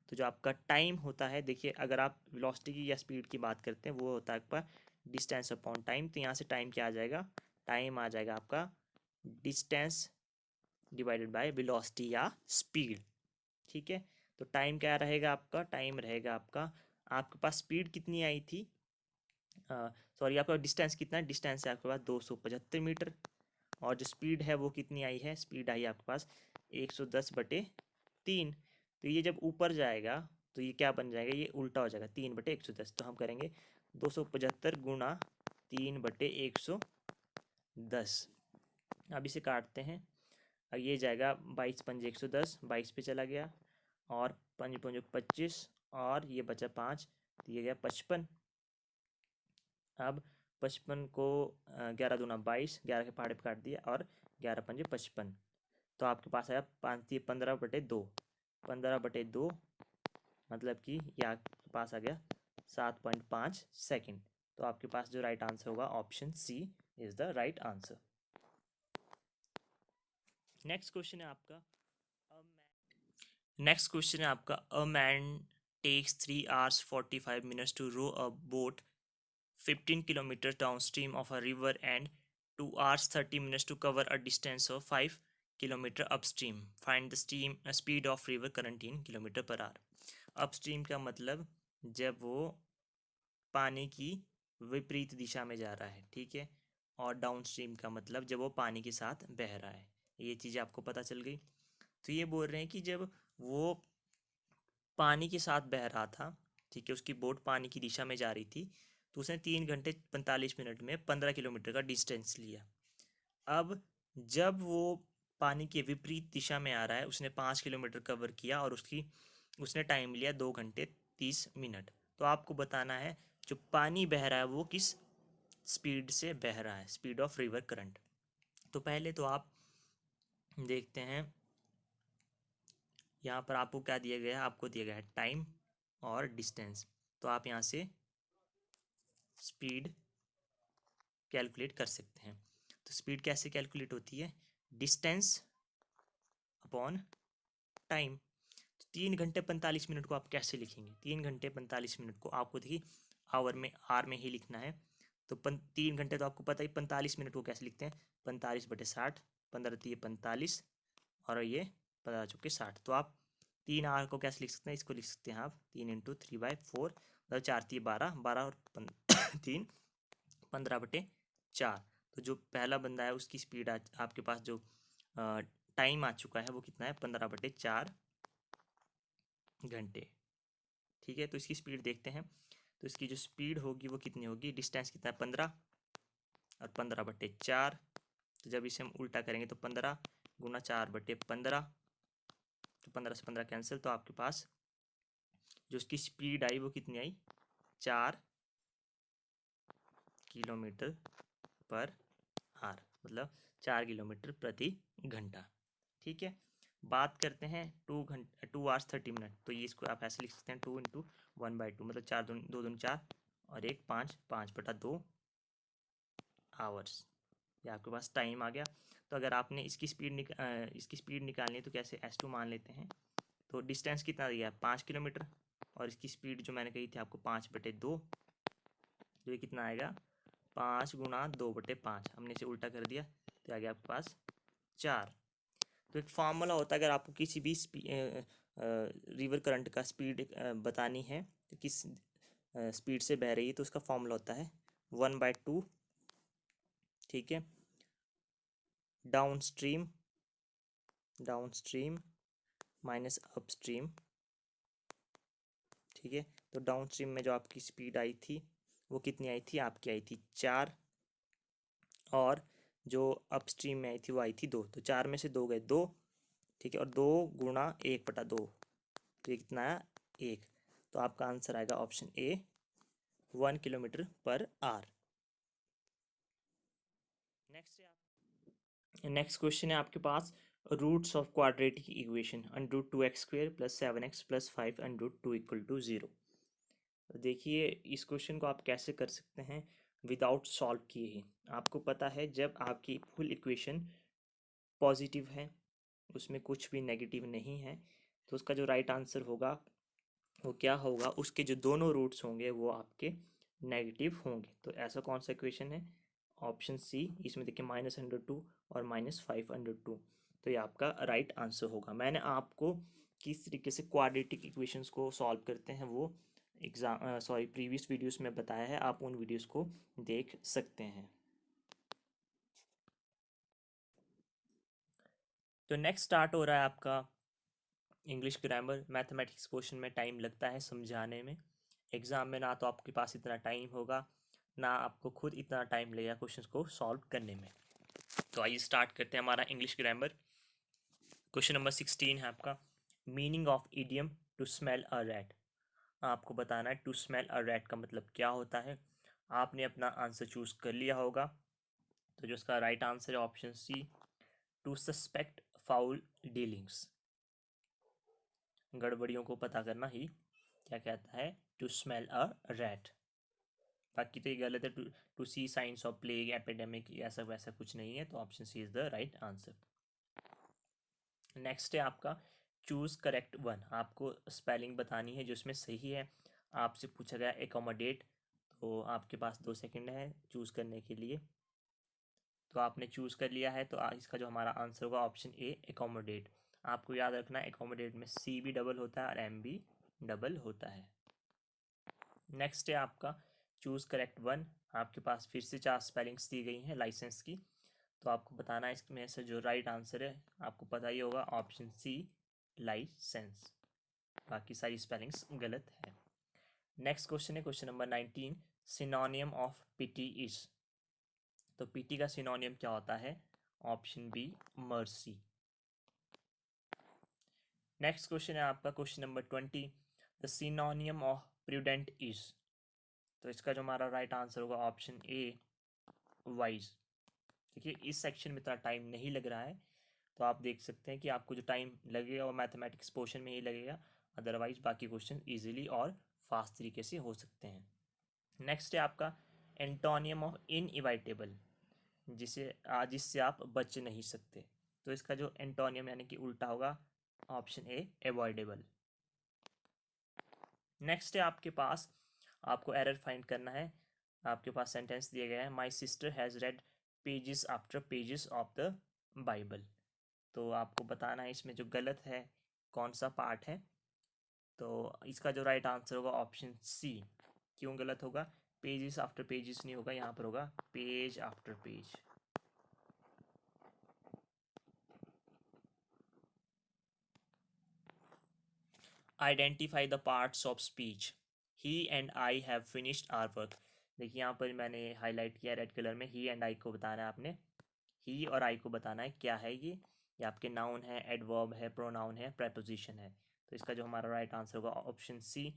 तो जो आपका टाइम होता है, देखिए अगर आप वेलोसिटी की या स्पीड की बात करते हैं, वो होता है आपका डिस्टेंस अपॉन टाइम। तो यहाँ से टाइम क्या आ जाएगा, टाइम आ जाएगा आपका डिस्टेंस डिवाइडेड बाय वेलोसिटी या स्पीड। ठीक है, तो टाइम क्या रहेगा आपका, टाइम रहेगा आपका, आपके पास स्पीड कितनी आई थी, सॉरी आपका डिस्टेंस कितना है, डिस्टेंस है आपके पास 275 मीटर, और जो स्पीड है वो कितनी आई है, स्पीड आई है आपके पास 110/3। तो ये जब ऊपर जाएगा तो ये क्या बन जाएगा, ये उल्टा हो जाएगा 3/110। तो हम करेंगे 275 गुणा 3/110। अब इसे काटते हैं, अब ये जाएगा 22×5 110, 22 पे चला गया, और 5×5 25, और ये बचा 5, तो ये गया 55। अब 55 को 11×2 = 22, 11 के पहाड़े पे काट दिया, और 11×5 = 55। तो आपके पास आया 15/2, 15/2, मतलब कि ये आपके पास आ गया 7.5 सेकेंड। तो आपके पास जो राइट आंसर होगा option C is the right answer. Next question है आपका, a man takes 3 hours 45 minutes to row a boat 15 kilometers downstream of a river and 2 hours 30 minutes to cover a distance of 5 kilometers upstream. Find the speed of river current in kilometer per hour. Upstream का मतलब जब वो पानी की विपरीत दिशा में जा रहा है, ठीक है, और डाउनस्ट्रीम का मतलब जब वो पानी के साथ बह रहा है। ये चीज़ आपको पता चल गई। तो ये बोल रहे हैं कि जब वो पानी के साथ बह रहा था, ठीक है, उसकी बोट पानी की दिशा में जा रही थी, तो उसने 3 घंटे 45 मिनट में 15 किलोमीटर का डिस्टेंस लिया। अब जब वो पानी के विपरीत दिशा में आ रहा है, उसने 5 किलोमीटर कवर किया और उसने टाइम लिया 2 घंटे 30 मिनट। तो आपको बताना है जो पानी बह रहा है वो किस स्पीड से बह रहा है, स्पीड ऑफ रिवर करंट। तो पहले तो आप देखते हैं, यहाँ पर आपको क्या दिया गया है, आपको दिया गया है टाइम और डिस्टेंस। तो आप यहाँ से स्पीड कैलकुलेट कर सकते हैं। तो स्पीड कैसे कैलकुलेट होती है, डिस्टेंस अपॉन टाइम। तो 3 घंटे 45 मिनट को आप कैसे लिखेंगे, 3 घंटे 45 मिनट को आपको देखिए आवर में, आर में ही लिखना है। तो 3 घंटे तो आपको पता ही, 45 मिनट को कैसे लिखते हैं, 45/60, 15×3 = 45, और ये 15×4 = 60। तो आप 3 आर को कैसे लिख सकते हैं, इसको लिख सकते हैं आप 3×3/4, मतलब 4×3 = 12, 12 और 3 15/4। तो जो पहला बंदा है उसकी स्पीड आपके पास जो टाइम आ चुका है वो कितना है, 15/4 घंटे। ठीक है, तो इसकी स्पीड देखते हैं। तो इसकी जो स्पीड होगी वो कितनी होगी, डिस्टेंस कितना है 15 और 15/4, तो जब इसे हम उल्टा करेंगे तो 15 गुना 4/15, तो 15 से 15 कैंसिल, तो आपके पास जो उसकी स्पीड आई वो कितनी आई, 4 किलोमीटर पर आवर, मतलब 4 किलोमीटर प्रति घंटा। ठीक है, बात करते हैं 2 hours 30 minutes, तो ये इसको आप ऐसे लिख सकते हैं 2 × 1/2, मतलब 4 और 1 5 5/2 आवर्स। ये आपके पास टाइम आ गया। तो अगर आपने इसकी स्पीड निकालनी है तो कैसे S2 मान लेते हैं। तो डिस्टेंस कितना दिया है 5 किलोमीटर, और इसकी स्पीड जो मैंने कही थी आपको 5/2, तो ये कितना आएगा 5 × 2/5, हमने इसे उल्टा कर दिया तो आ गया आपके पास 4। तो एक फार्मूला होता है, अगर आपको किसी भी रिवर करंट का स्पीड बतानी है, तो किस स्पीड से बह रही है, तो उसका फार्मूला होता है 1/2, ठीक है, डाउन स्ट्रीम माइनस अपस्ट्रीम, ठीक है। तो डाउन स्ट्रीम में जो आपकी स्पीड आई थी वो कितनी आई थी, आपकी आई थी 4, और जो अपस्ट्रीम में आई थी वो आई थी 2, तो 4 में से 2 गए 2, ठीक है, और 2 × 1/2, तो ये कितना आया 1। तो आपका आंसर आएगा option A 1 km/h। Next question है आपके पास, roots of quadratic equation √2x² + 7x + 5 √2 = 0। देखिए इस क्वेश्चन को आप कैसे कर सकते हैं विदाउट सॉल्व किए ही। आपको पता है जब आपकी फुल इक्वेशन पॉजिटिव है, उसमें कुछ भी नेगेटिव नहीं है, तो उसका जो राइट आंसर होगा वो क्या होगा, उसके जो दोनों रूट्स होंगे वो आपके नेगेटिव होंगे। तो ऐसा कौन सा इक्वेशन है, ऑप्शन सी, इसमें देखिए -√2 और -5√2, तो ये आपका राइट आंसर होगा। मैंने आपको किस तरीके से क्वाड्रेटिक इक्वेशंस को सॉल्व करते हैं वो प्रीवियस वीडियोस में बताया है, आप उन वीडियोस को देख सकते हैं। तो नेक्स्ट स्टार्ट हो रहा है आपका इंग्लिश ग्रामर। मैथमेटिक्स पोर्शन में टाइम लगता है समझाने में, एग्ज़ाम में ना तो आपके पास इतना टाइम होगा, ना आपको खुद इतना टाइम लगेगा क्वेश्चंस को सॉल्व करने में। तो आइए स्टार्ट करते हैं हमारा इंग्लिश ग्रामर। क्वेश्चन नंबर 16 है आपका, meaning of idiom to smell a rat. आपको बताना है टू स्मेल अ रैट का मतलब क्या होता है। आपने अपना आंसर चूज कर लिया होगा, तो जो इसका राइट आंसर है option C, to suspect foul dealings. गड़बड़ियों को पता करना ही क्या कहता है, टू स्मेल अ रैट। बाकी तो ये गलत है, to see signs of plague epidemic, ऐसा वैसा कुछ नहीं है, तो option C is the right answer. Next है आपका चूज करेक्ट वन। आपको स्पेलिंग बतानी है जो इसमें सही है। आपसे पूछा गया एकोमोडेट, तो आपके पास 2 सेकंड है चूज करने के लिए। तो आपने चूज कर लिया है, तो इसका जो हमारा आंसर होगा ऑप्शन ए एकोमोडेट। आपको याद रखना है एकोमोडेट में सी भी डबल होता है और एम भी डबल होता है। नेक्स्ट है आपका चूज करेक्ट वन। आपके पास फिर से 4 स्पेलिंग्स दी गई हैं लाइसेंस की, तो आपको बताना है इसमें से जो राइट आंसर है, आपको पता ही होगा ऑप्शन सी लाइसेंस। बाकी सारी स्पेलिंग्स गलत है। नेक्स्ट क्वेश्चन है question number 19, synonym of pity is. तो पिटी का सिनोनियम क्या होता है, option B mercy. Next question है आपका question number 20, the synonym of prudent is. तो इसका जो हमारा राइट आंसर होगा ऑप्शन ए वाइज। देखिए इस सेक्शन में इतना टाइम नहीं लग रहा है, तो आप देख सकते हैं कि आपको जो टाइम लगेगा वो मैथमेटिक्स पोर्शन में ही लगेगा, अदरवाइज बाकी क्वेश्चन इजीली और फास्ट तरीके से हो सकते हैं। नेक्स्ट है आपका एंटोनियम ऑफ इनइवाइटेबल, जिससे आप बच नहीं सकते। तो इसका जो एंटोनियम यानी कि उल्टा होगा ऑप्शन ए अवॉइडेबल। नेक्स्ट है आपके पास, आपको एरर फाइंड करना है। आपके पास सेंटेंस दिया गया है, my sister has red pages after pages of the Bible. तो आपको बताना है इसमें जो गलत है कौन सा पार्ट है। तो इसका जो राइट आंसर होगा ऑप्शन सी। क्यों गलत होगा, पेजेस आफ्टर पेजेस नहीं होगा, यहाँ पर होगा page after page. Identify the parts of speech, he and I have finished our work. देखिए यहाँ पर मैंने हाईलाइट किया रेड कलर में, ही एंड आई को बताना है आपने, ही और आई को बताना है क्या है ये आपके नाउन है, एडवर्ब है, प्रोनाउन है, प्रेपोजिशन है। तो इसका जो हमारा राइट आंसर होगा ऑप्शन सी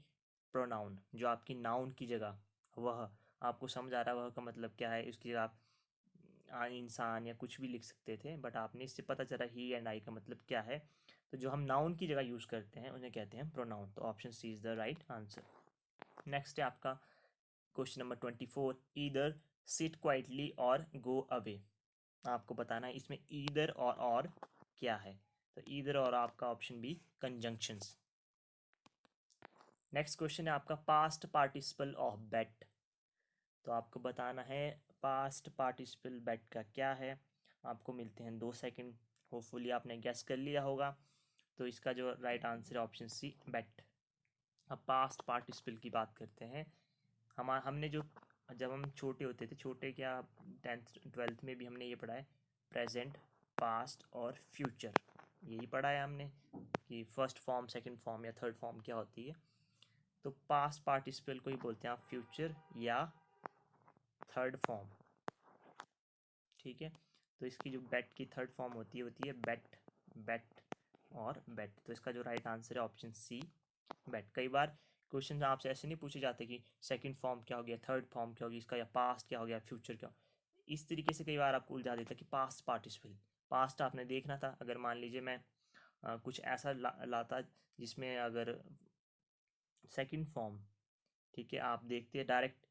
प्रोनाउन। जो आपकी नाउन की जगह वह, आपको समझ आ रहा है वह का मतलब क्या है, उसकी जगह आप इंसान या कुछ भी लिख सकते थे, बट आपने इससे पता चला ही एंड आई का मतलब क्या है, तो जो हम नाउन की जगह यूज़ करते हैं उन्हें कहते हैं प्रोनाउन। तो option C is the right answer. Next है आपका question number 24, either sit quietly और गो अवे। आपको बताना है इसमें ईदर और क्या है। तो ईदर और आपका option B conjunctions. Next question है आपका पास्ट पार्टिसिपल ऑफ बेट। तो आपको बताना है पास्ट पार्टिसिपल बेट का क्या है। आपको मिलते हैं 2 सेकंड। होपफुली आपने गैस कर लिया होगा। तो इसका जो राइट आंसर है ऑप्शन सी बेट। अब पास्ट पार्टिसिपल की बात करते हैं। हमने जो जब हम छोटे होते थे, छोटे क्या 10th 12th में भी हमने ये पढ़ा है, प्रेजेंट, पास्ट और फ्यूचर। यही पढ़ा है हमने कि फर्स्ट फॉर्म, सेकंड फॉर्म या थर्ड फॉर्म क्या होती है। तो पास्ट पार्टिसिपल को ही बोलते हैं आप फ्यूचर या थर्ड फॉर्म। ठीक है। तो इसकी जो बेट की थर्ड फॉर्म होती है बेट, बेट और बेट। तो इसका जो राइट आंसर है ऑप्शन सी बेट। कई बार क्वेश्चन आपसे ऐसे नहीं पूछे जाते कि सेकंड फॉर्म क्या हो गया, थर्ड फॉर्म क्या होगी इसका, या पास्ट क्या हो गया, फ्यूचर क्या। इस तरीके से कई बार आपको उलझा देता कि पास्ट पार्टिसिपल। पास्ट आपने देखना था। अगर मान लीजिए मैं कुछ ऐसा लाता जिसमें अगर सेकंड फॉर्म, ठीक है, आप देखते हैं डायरेक्ट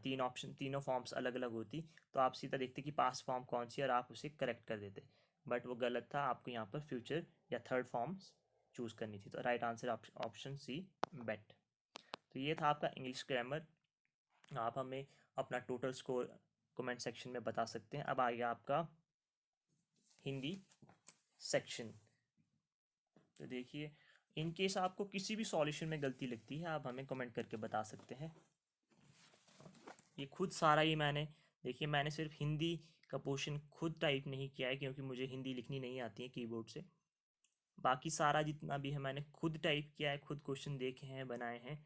तीन ऑप्शन, तीनों फॉर्म्स अलग अलग होती, तो आप सीधा देखते कि पास्ट फॉर्म कौन सी है और आप उसे करेक्ट कर देते। बट वो गलत था, आपको यहाँ पर फ्यूचर या थर्ड फॉर्म्स चूज करनी थी। तो राइट आंसर ऑप्शन सी बेट। तो ये था आपका इंग्लिश ग्रामर। आप हमें अपना टोटल स्कोर कमेंट सेक्शन में बता सकते हैं। अब आ गया आपका हिंदी सेक्शन। तो देखिए, इन केस आपको किसी भी सॉल्यूशन में गलती लगती है, आप हमें कमेंट करके बता सकते हैं। ये खुद सारा ही देखिए मैंने सिर्फ हिंदी का पोर्शन खुद टाइप नहीं किया है क्योंकि मुझे हिंदी लिखनी नहीं आती है कीबोर्ड से। बाकी सारा जितना भी है मैंने खुद टाइप किया है, खुद क्वेश्चन देखे हैं, बनाए हैं।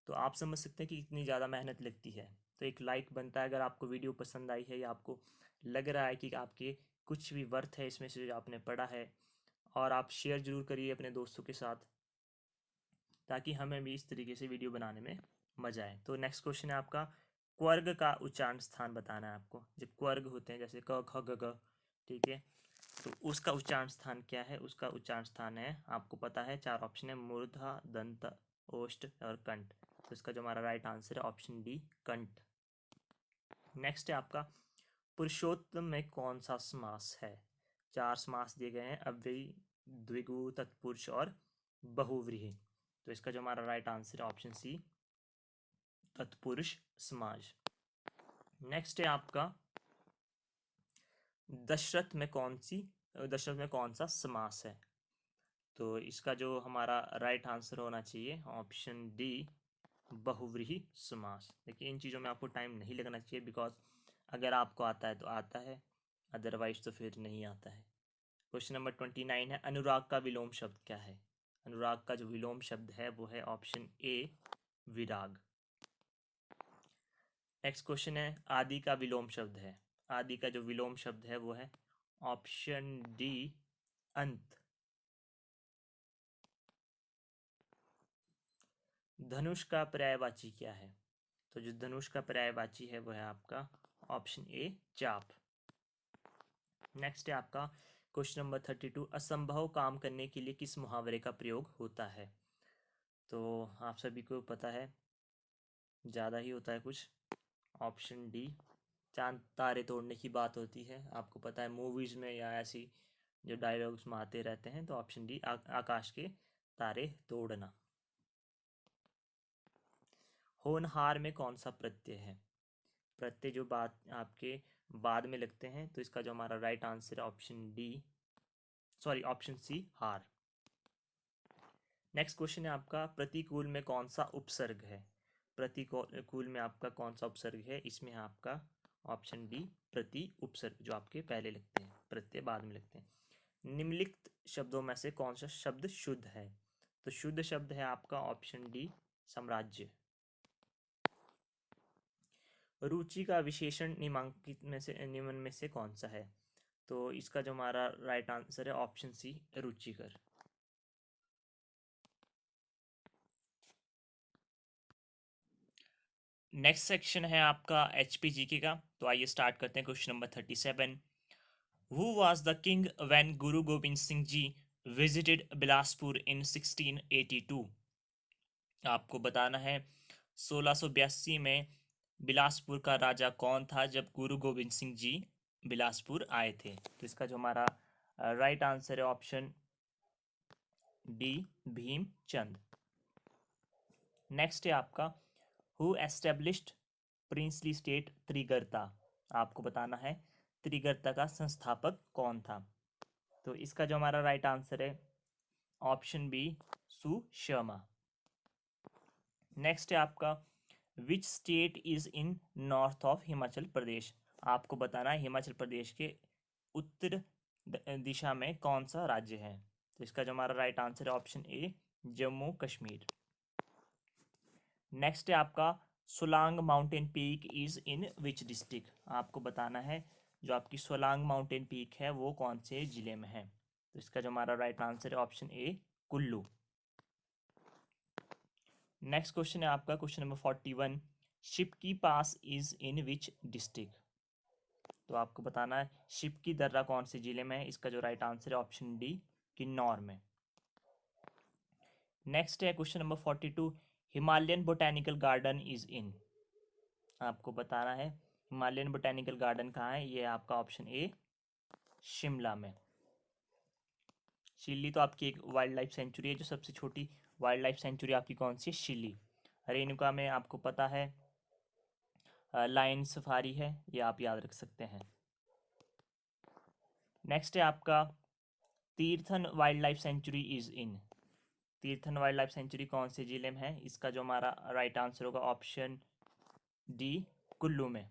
तो आप समझ सकते हैं कि इतनी ज़्यादा मेहनत लगती है। तो एक लाइक बनता है अगर आपको वीडियो पसंद आई है या आपको लग रहा है कि आपके कुछ भी वर्थ है इसमें से जो आपने पढ़ा है। और आप शेयर ज़रूर करिए अपने दोस्तों के साथ ताकि हमें भी इस तरीके से वीडियो बनाने में मज़ा आए। तो नेक्स्ट क्वेश्चन है आपका क्वर्ग का उच्चारण स्थान बताना है आपको। जब क्वर्ग होते हैं जैसे क ख ग घ, ठीक है, तो उसका उच्चारण स्थान क्या है। उसका उच्चारण स्थान है, आपको पता है, 4 ऑप्शन है, मूर्धा, दंत, ओष्ठ और कंठ। तो इसका जो हमारा राइट आंसर है ऑप्शन डी कंठ। नेक्स्ट है आपका पुरुषोत्तम में कौन सा समास है। 4 समास दिए गए हैं, अव्ययी, द्विगु, तत्पुरुष और बहुव्रीहि। तो इसका जो हमारा राइट आंसर है ऑप्शन सी तत्पुरुष समाज। नेक्स्ट है आपका दशरथ में कौन सा समास है। तो इसका जो हमारा राइट आंसर होना चाहिए ऑप्शन डी बहुव्रीहि समास। देखिए इन चीज़ों में आपको टाइम नहीं लगना चाहिए बिकॉज अगर आपको आता है तो आता है, अदरवाइज तो फिर नहीं आता है। क्वेश्चन नंबर 29 है अनुराग का विलोम शब्द क्या है। अनुराग का जो विलोम शब्द है वो है ऑप्शन ए विराग। नेक्स्ट क्वेश्चन है आदि का विलोम शब्द है। आदि का जो विलोम शब्द है वो है ऑप्शन डी अंत। धनुष का पर्यायवाची क्या है। तो जो धनुष का पर्यायवाची है वो है आपका ऑप्शन ए चाप। नेक्स्ट है आपका क्वेश्चन नंबर 32 असंभव काम करने के लिए किस मुहावरे का प्रयोग होता है। तो आप सभी को पता है, ज़्यादा ही होता है कुछ। ऑप्शन डी चांद तारे तोड़ने की बात होती है। आपको पता है मूवीज़ में या ऐसी जो डायलॉग्स में आते रहते हैं। तो ऑप्शन डी आकाश के तारे तोड़ना। होनहार में कौन सा प्रत्यय है। प्रत्यय जो बात आपके बाद में लगते हैं। तो इसका जो हमारा राइट आंसर है ऑप्शन सी हार। नेक्स्ट क्वेश्चन है आपका प्रतिकूल में कौन सा उपसर्ग है। प्रतिकूल में आपका कौन सा उपसर्ग है। इसमें है आपका ऑप्शन डी प्रति उपसर्ग, जो आपके पहले लगते हैं, प्रत्यय बाद में लगते हैं। निम्नलिखित शब्दों में से कौन सा शब्द शुद्ध है। तो शुद्ध शब्द है आपका ऑप्शन डी साम्राज्य। रुचि का विशेषण निम्न में से कौन सा है। तो इसका जो हमारा राइट आंसर है ऑप्शन सी रुचिकर। नेक्स्ट सेक्शन है आपका HPGK का। तो आइए स्टार्ट करते हैं question number 37। Who was the king when Guru Govind Singh ji visited Bilaspur in 1682? आपको बताना है 1682 में बिलासपुर का राजा कौन था जब गुरु गोविंद सिंह जी बिलासपुर आए थे। तो इसका जो हमारा राइट आंसर है ऑप्शन डी, भीमचंद। नेक्स्ट है आपका who established princely state Trigarta? आपको बताना है त्रिगर्ता का संस्थापक कौन था। तो इसका जो हमारा राइट आंसर है ऑप्शन बी, सुशर्मा। नेक्स्ट है आपका which state is in north of Himachal Pradesh? आपको बताना है हिमाचल प्रदेश के उत्तर दिशा में कौन सा राज्य है। तो इसका जो हमारा राइट आंसर है ऑप्शन ए, जम्मू कश्मीर। नेक्स्ट है आपका Solang mountain peak is in which district? आपको बताना है जो आपकी सोलांग माउंटेन पीक है वो कौन से जिले में है। तो इसका जो हमारा राइट आंसर है ऑप्शन ए, कुल्लू। नेक्स्ट क्वेश्चन है आपका क्वेश्चन नंबर 41, शिप की पास इज इन विच डिस्ट्रिक्ट? तो आपको बताना है शिप की दर्रा कौन से जिले में है। इसका जो राइट आंसर है ऑप्शन डी, किन्नौर में। नेक्स्ट है question number 42, Himalayan botanical garden is in? आपको बताना है हिमालयन बोटेनिकल गार्डन कहाँ है। ये आपका ऑप्शन ए, शिमला में। शिल्ली तो आपकी एक वाइल्ड लाइफ सेंचुरी है। जो सबसे छोटी वाइल्ड लाइफ सेंचुरी आपकी कौन सी है? शिल्ली। रेणुका में आपको पता है लायन सफारी है, ये आप याद रख सकते हैं। नेक्स्ट है आपका Tirthan wildlife sanctuary is in? Tirthan wildlife sanctuary कौन से जिले में है? इसका जो हमारा राइट आंसर होगा ऑप्शन डी, कुल्लू में।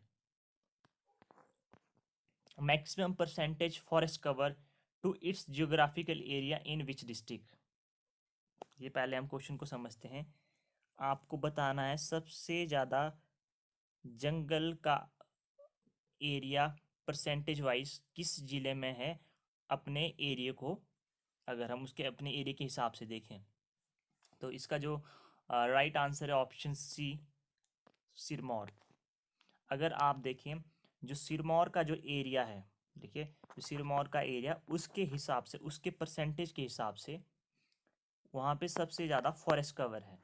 Maximum percentage forest cover to its geographical area in which district? ये पहले हम क्वेश्चन को समझते हैं। आपको बताना है सबसे ज़्यादा जंगल का एरिया परसेंटेज वाइज किस जिले में है अपने एरिया को, अगर हम उसके अपने एरिया के हिसाब से देखें। तो इसका जो राइट आंसर है ऑप्शन सी, सिरमौर। अगर आप देखें जो सिरमौर का जो एरिया है, देखिए जो सिरमौर का एरिया उसके हिसाब से, उसके परसेंटेज के हिसाब से वहाँ पे सबसे ज़्यादा फॉरेस्ट कवर है,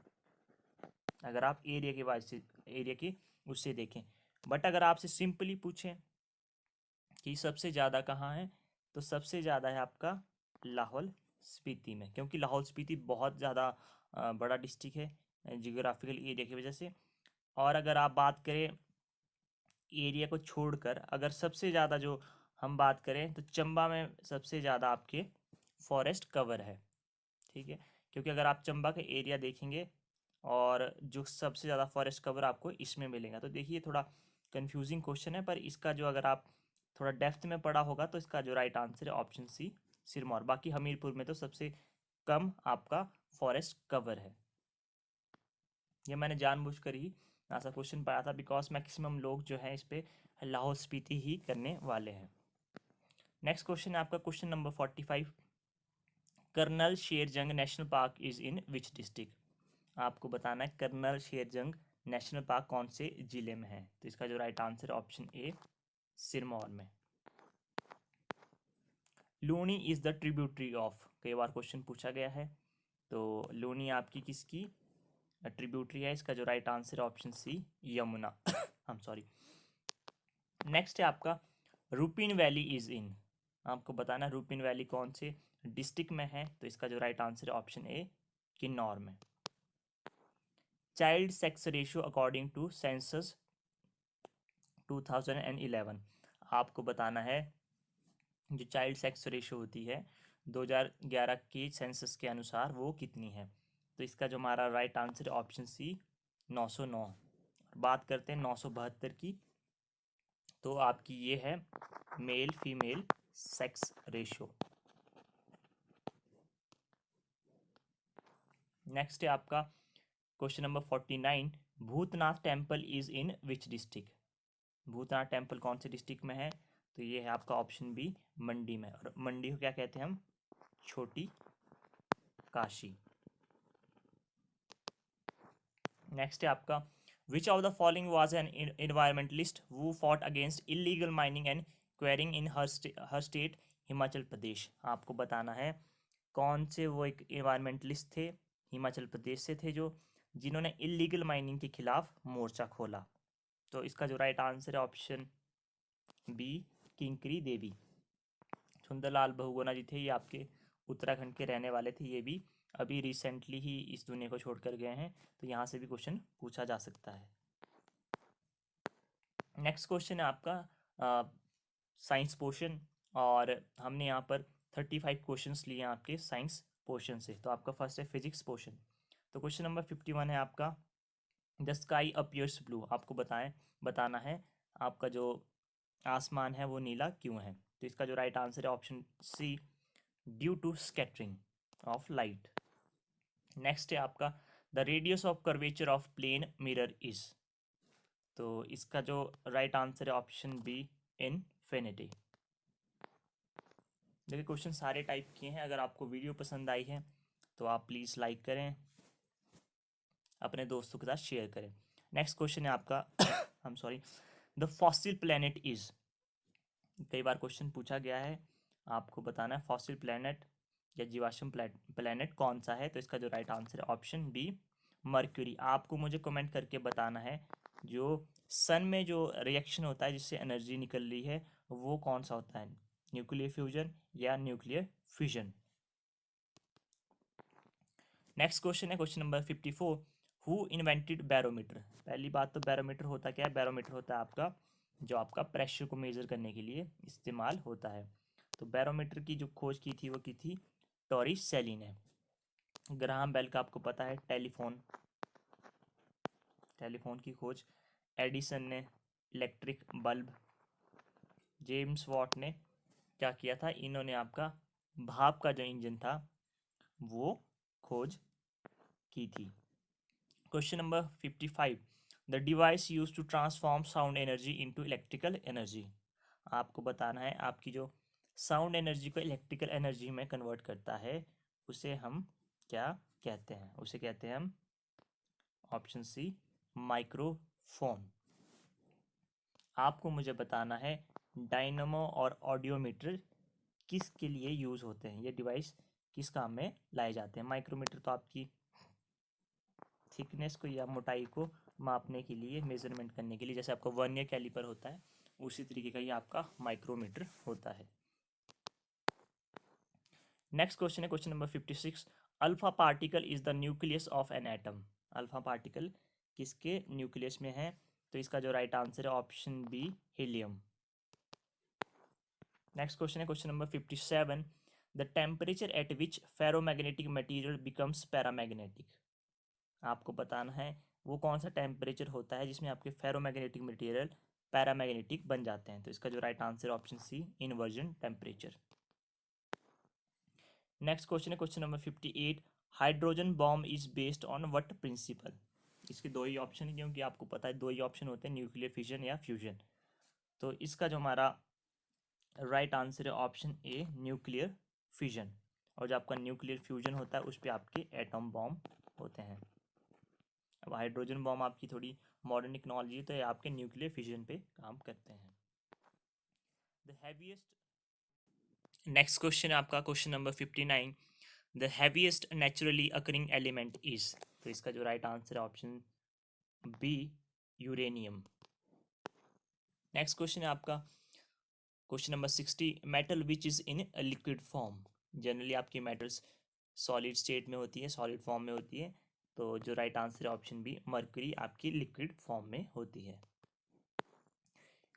अगर आप एरिया के वाइज से, एरिया की उससे देखें। बट अगर आपसे सिंपली पूछें कि सबसे ज़्यादा कहाँ है, तो सबसे ज़्यादा है आपका लाहौल स्पीति में, क्योंकि लाहौल स्पीति बहुत ज़्यादा बड़ा डिस्ट्रिक्ट है जियोग्राफिकल एरिया की वजह से। और अगर आप बात करें एरिया को छोड़कर, अगर सबसे ज़्यादा जो हम बात करें तो चंबा में सबसे ज़्यादा आपके फॉरेस्ट कवर है। ठीक है, क्योंकि अगर आप चंबा का एरिया देखेंगे और जो सबसे ज़्यादा फॉरेस्ट कवर आपको इसमें मिलेगा। तो देखिए थोड़ा कंफ्यूजिंग क्वेश्चन है, पर इसका जो अगर आप थोड़ा डेप्थ में पढ़ा होगा तो इसका जो राइट आंसर है ऑप्शन सी, सिरमौर। बाकी हमीरपुर में तो सबसे कम आपका फॉरेस्ट कवर है। ये मैंने जानबूझकर ही ऐसा क्वेश्चन पाया था, बिकॉज मैक्सिमम लोग जो है इस पे लाहौल स्पीति ही करने वाले हैं। नेक्स्ट क्वेश्चन है आपका question number 45, colonel Sherjung national park is in which district? आपको बताना है कर्नल शेरजंग नेशनल पार्क कौन से जिले में है। तो इसका जो राइट आंसर है ऑप्शन ए, सिरमौर में। Luni is the tributary of, कई बार क्वेश्चन पूछा गया है। तो लूनी आपकी किसकी ट्रिब्यूटरी है? इसका जो राइट आंसर है ऑप्शन सी, यमुना। हम सॉरी। नेक्स्ट है आपका रुपिन वैली इज इन? आपको बताना है रुपिन वैली कौन से डिस्ट्रिक्ट में है। तो इसका जो राइट आंसर है ऑप्शन ए, किन्नौर में। Child sex ratio according to census 2011, आपको बताना है जो चाइल्ड सेक्स रेशियो होती है 2011 की सेंसस के अनुसार वो कितनी है। तो इसका जो हमारा राइट आंसर है ऑप्शन सी, 909। बात करते हैं 972 की, तो आपकी ये है male female sex ratio. Next है आपका question number 49, Bhutnath temple is in which district? Bhutnath temple कौन से डिस्ट्रिक्ट में है? तो ये है आपका ऑप्शन बी, मंडी में। और मंडी को क्या कहते हैं हम? छोटी काशी। नेक्स्ट है आपका which of the following was an environmentalist who fought against illegal mining and quarrying in her state Himachal Pradesh? आपको बताना है कौन से वो एक एनवायरमेंटलिस्ट थे, हिमाचल प्रदेश से थे, जो जिन्होंने इलीगल माइनिंग के खिलाफ मोर्चा खोला। तो इसका जो राइट आंसर है ऑप्शन बी, किंकरी देवी। सुंदरलाल बहुगुणा जी थे, ये आपके उत्तराखंड के रहने वाले थे, ये भी अभी रिसेंटली ही इस दुनिया को छोड़कर गए हैं, तो यहाँ से भी क्वेश्चन पूछा जा सकता है। नेक्स्ट क्वेश्चन है आपका साइंस पोर्शन, और हमने यहाँ पर 35 क्वेश्चंस लिए हैं आपके साइंस पोर्शन से। तो आपका फर्स्ट है फिजिक्स पोर्शन। तो क्वेश्चन नंबर 51 है आपका, द स्काई अपीयर्स ब्लू। आपको बताना है आपका जो आसमान है वो नीला क्यों है। तो इसका जो राइट आंसर है option C, due to scattering of light. Next है आपका, the radius of curvature of plane mirror is. तो इसका जो राइट आंसर है ऑप्शन बी, इनफिनिटी। देखिए क्वेश्चन सारे टाइप किए हैं। अगर आपको वीडियो पसंद आई है तो आप प्लीज़ लाइक करें, अपने दोस्तों के साथ शेयर करें। नेक्स्ट क्वेश्चन है आपका I am sorry, the fossil planet is. कई बार क्वेश्चन पूछा गया है, आपको बताना है फॉसिल प्लैनेट या जीवाश्म प्लैनेट कौन सा है। तो इसका जो राइट आंसर है ऑप्शन बी, मर्क्यूरी। आपको मुझे कमेंट करके बताना है जो सन में जो रिएक्शन होता है जिससे एनर्जी निकल रही है वो कौन सा होता है, न्यूक्लियर फ्यूजन या न्यूक्लियर फिजन। नेक्स्ट क्वेश्चन है question number 54, who invented barometer. पहली बात तो बैरोमीटर होता क्या है, बैरोमीटर होता है आपका जो आपका प्रेशर को मेजर करने के लिए इस्तेमाल होता है। तो बैरोमीटर की जो खोज की थी वो की थी टॉरिसेली ने। ग्राहम बेल का आपको पता है टेलीफोन की खोज, एडिसन ने इलेक्ट्रिक बल्ब, जेम्स वॉट ने क्या किया था, इन्होंने आपका भाप का जो इंजन था वो खोज की थी। Question number 55, the device use to transform sound energy into electrical energy. आपको बताना है आपकी जो साउंड एनर्जी को इलेक्ट्रिकल एनर्जी में कन्वर्ट करता है उसे हम क्या कहते हैं, उसे कहते हैं हम ऑप्शन सी, माइक्रोफोन। आपको मुझे बताना है डायनमो और ऑडियोमीटर किसके लिए यूज़ होते हैं, ये डिवाइस किस काम में लाए जाते हैं। माइक्रोमीटर तो आपकी थिकनेस को या मोटाई को मापने के लिए, मेजरमेंट करने के लिए, जैसे आपका वर्नियर कैलिपर होता है उसी तरीके का ही आपका माइक्रोमीटर होता है। नेक्स्ट क्वेश्चन है question number 56, alpha particle is the nucleus of an atom. Alpha particle किसके न्यूक्लियस में है। तो इसका जो राइट आंसर है option B, helium. Next question है question number 57, the temperature at which ferromagnetic material becomes paramagnetic. आपको बताना है वो कौन सा टेम्परेचर होता है जिसमें आपके फेरोमैग्नेटिक मटीरियल पैरामैग्नेटिक बन जाते हैं। तो इसका जो राइट आंसर है option C, inversion temperature. Next question है question number 58, hydrogen bomb is based on what principle. इसके दो ही ऑप्शन है क्योंकि आपको पता है दो ही ऑप्शन होते हैं, न्यूक्लियर फिजन या फ्यूजन। तो इसका जो हमारा राइट आंसर है ऑप्शन ए, न्यूक्लियर फिजन। और जो आपका न्यूक्लियर फ्यूजन होता है उस पर आपके एटम बॉम्ब होते हैं। अब हाइड्रोजन बॉम्ब आपकी थोड़ी मॉडर्न टेक्नोलॉजी है तो ये आपके न्यूक्लियर फिजन पे काम करते हैं। द हैवीएस्ट, नेक्स्ट क्वेश्चन है आपका question number 59, the heaviest naturally occurring element is. तो इसका जो राइट आंसर है option B, uranium. Next question है आपका question number 60, metal which is in liquid form. Generally आपकी मेटल्स सॉलिड स्टेट में होती है, सॉलिड फॉर्म में होती है। तो जो राइट आंसर है ऑप्शन बी, मर्क्यूरी आपकी लिक्विड फॉर्म में होती है।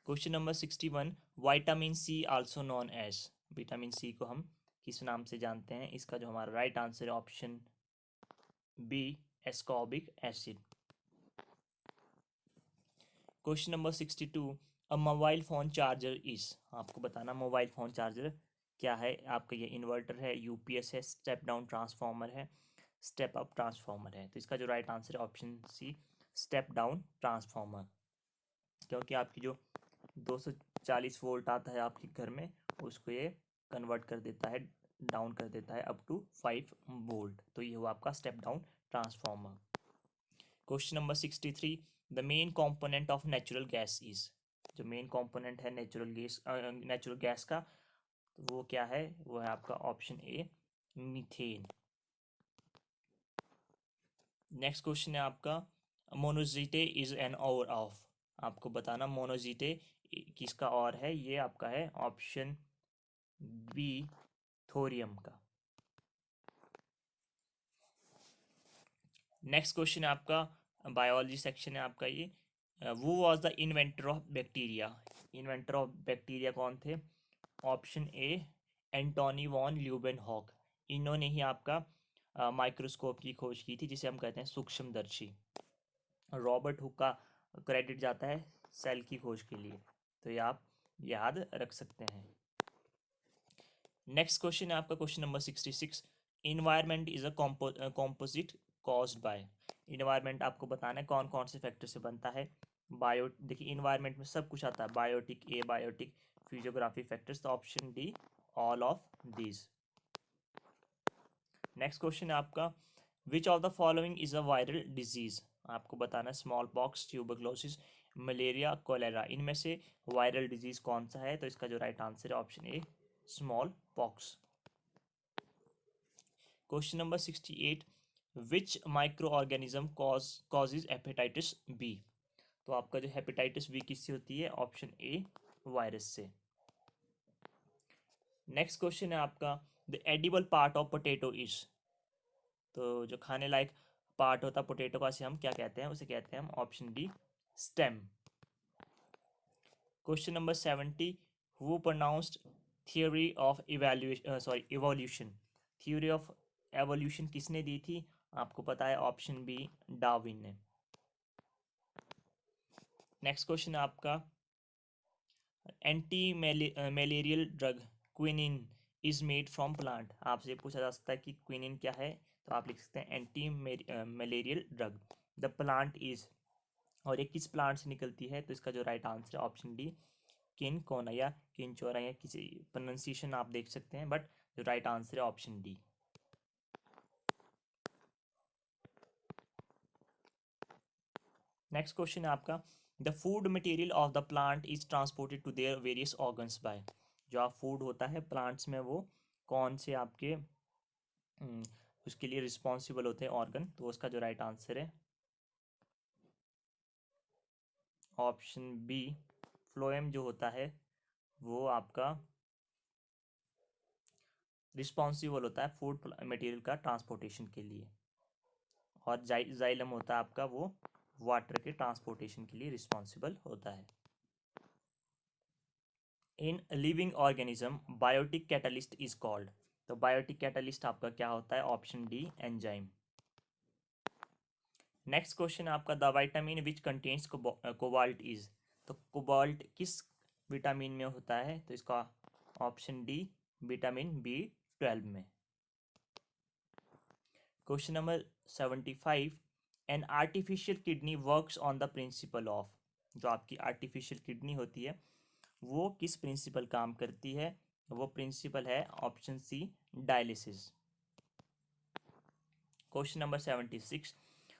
Question number 61, vitamin C also known as. Vitamin C को हम किस नाम से जानते हैं। इसका जो हमारा राइट आंसर है option B, ascorbic acid. Question number 62, a mobile phone charger is. आपको बताना मोबाइल फ़ोन चार्जर क्या है। आपका ये इन्वर्टर है, यूपीएस है, स्टेप डाउन ट्रांसफार्मर है, स्टेप अप ट्रांसफार्मर है। तो इसका जो राइट आंसर है option C, step down transformer. क्योंकि आपकी जो 240 वोल्ट आता है आपके घर में उसको ये कन्वर्ट कर देता है, डाउन कर देता है अप टू 5 वोल्ट। तो ये हुआ आपका step down transformer. Question number 63, the main component of natural gas is. जो मेन कंपोनेंट है नेचुरल गैस का वो क्या है, वो है आपका option A, methane. Next question है आपका, मोनोजीटे इज एन और ऑफ। आपको बताना मोनोजीटे किसका और है, ये आपका है ऑप्शन बी, थोरियम का। नेक्स्ट क्वेश्चन है आपका, बायोलॉजी सेक्शन है आपका ये। वो was the inventor of bacteria. Inventor of bacteria कौन थे? Option A, Antony von Leeuwenhoek. इन्होंने ही आपका माइक्रोस्कोप की खोज की थी, जिसे हम कहते हैं सूक्ष्मदर्शी। रॉबर्ट हुक का क्रेडिट जाता है सेल की खोज के लिए, तो ये आप याद रख सकते हैं। नेक्स्ट क्वेश्चन है आपका question number 66। Environment is a composite caused by. Environment आपको बताना है कौन कौन से फैक्टर से बनता है। बायो, देखिए इन्वायरमेंट में सब कुछ आता है, biotic, abiotic, physiography factors, तो option D, all of these. Next question है आपका, which of the following is a viral disease. आपको बताना है smallpox, tuberculosis, malaria, cholera. इनमें से वायरल डिजीज कौन सा है? तो इसका जो राइट आंसर है option A, smallpox. Question number 68, which microorganism causes hepatitis B. तो आपका जो हेपेटाइटिस बी किससे होती है? ऑप्शन ए, वायरस से। नेक्स्ट क्वेश्चन है आपका, the edible part of potato is. तो जो खाने लायक पार्ट होता है पोटैटो का, से हम क्या कहते हैं? उसे कहते हैं हम option D, stem. Question number 70, who pronounced theory of evolution. Theory of evolution किसने दी थी? आपको पता है ऑप्शन बी, डार्विन ने। नेक्स्ट क्वेश्चन है आपका, anti malarial drug quinine is made from plant. आपसे पूछा जा सकता है कि क्विनिन क्या है, तो आप लिख सकते हैं anti malarial drug. The plant is, और ये किस प्लांट से निकलती है? तो इसका जो राइट आंसर है ऑप्शन डी, किनकोना या किंचोरा, या किसी प्रोनाउंसिएशन आप देख सकते हैं, बट जो राइट आंसर है ऑप्शन डी। नेक्स्ट क्वेश्चन है आपका, the food material of the plant is transported to their various organs by. जो आप फूड होता है प्लांट्स में, वो कौन से आपके उसके लिए रिस्पॉन्सिबल होते हैं ऑर्गन? तो उसका जो राइट आंसर है ऑप्शन बी, फ्लोएम जो होता है वो आपका रिस्पॉन्सिबल होता है फूड मटेरियल का ट्रांसपोर्टेशन के लिए। और जाइलम होता है आपका, वो वाटर के ट्रांसपोर्टेशन के लिए रिस्पॉन्सिबल होता है। In living organism biotic catalyst is called. तो बायोटिक कैटलिस्ट आपका क्या होता है? Option D, enzyme. Next question आपका, the vitamin which contains cobalt is. तो कोबाल्ट किस विटामिन में होता है? तो इसका ऑप्शन डी, विटामिन B12 में। Question number 75, an artificial kidney works on the principle of. जो आपकी आर्टिफिशियल किडनी होती है वो किस प्रिंसिपल काम करती है? वो प्रिंसिपल है option C, dialysis. Question number 76,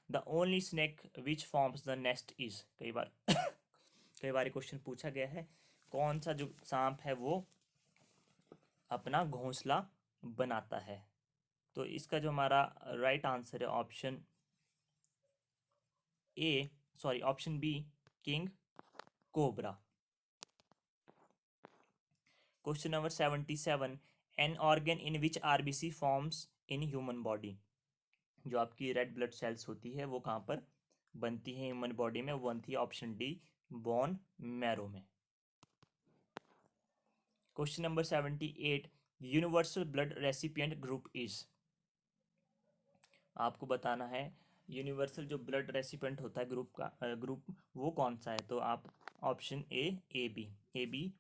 the only snake which forms the nest is. कई बार कई बार क्वेश्चन पूछा गया है, कौन सा जो सांप है वो अपना घोंसला बनाता है? तो इसका जो हमारा राइट आंसर है option A, sorry option B, king cobra. Question number 77, an organ in which RBC forms in human body. जो आपकी रेड ब्लड सेल्स होती है वो कहाँ पर बनती है ह्यूमन बॉडी में? वो बनती है ऑप्शन डी, बोन मैरो में। Question number 78, universal blood recipient group is. आपको बताना है यूनिवर्सल जो ब्लड रेसिपिएंट होता है ग्रुप का, ग्रुप वो कौन सा है? तो आप option A B, A B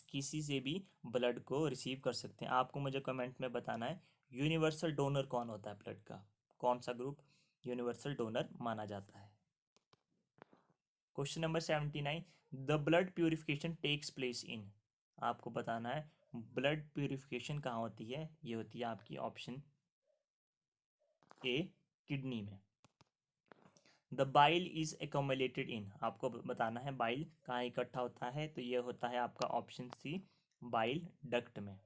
किसी से भी ब्लड को रिसीव कर सकते हैं। आपको मुझे कमेंट में बताना है यूनिवर्सल डोनर कौन होता है ब्लड का, कौन सा ग्रुप यूनिवर्सल डोनर माना जाता है। Question number 79, the blood purification takes place in. आपको बताना है ब्लड प्यूरिफिकेशन कहाँ होती है? ये होती है आपकी ऑप्शन ए, किडनी में। द बाइल इज एकमुलेटेड इन। आपको बताना है बाइल कहाँ इकट्ठा होता है? तो ये होता है आपका ऑप्शन सी, बाइल डक्ट में।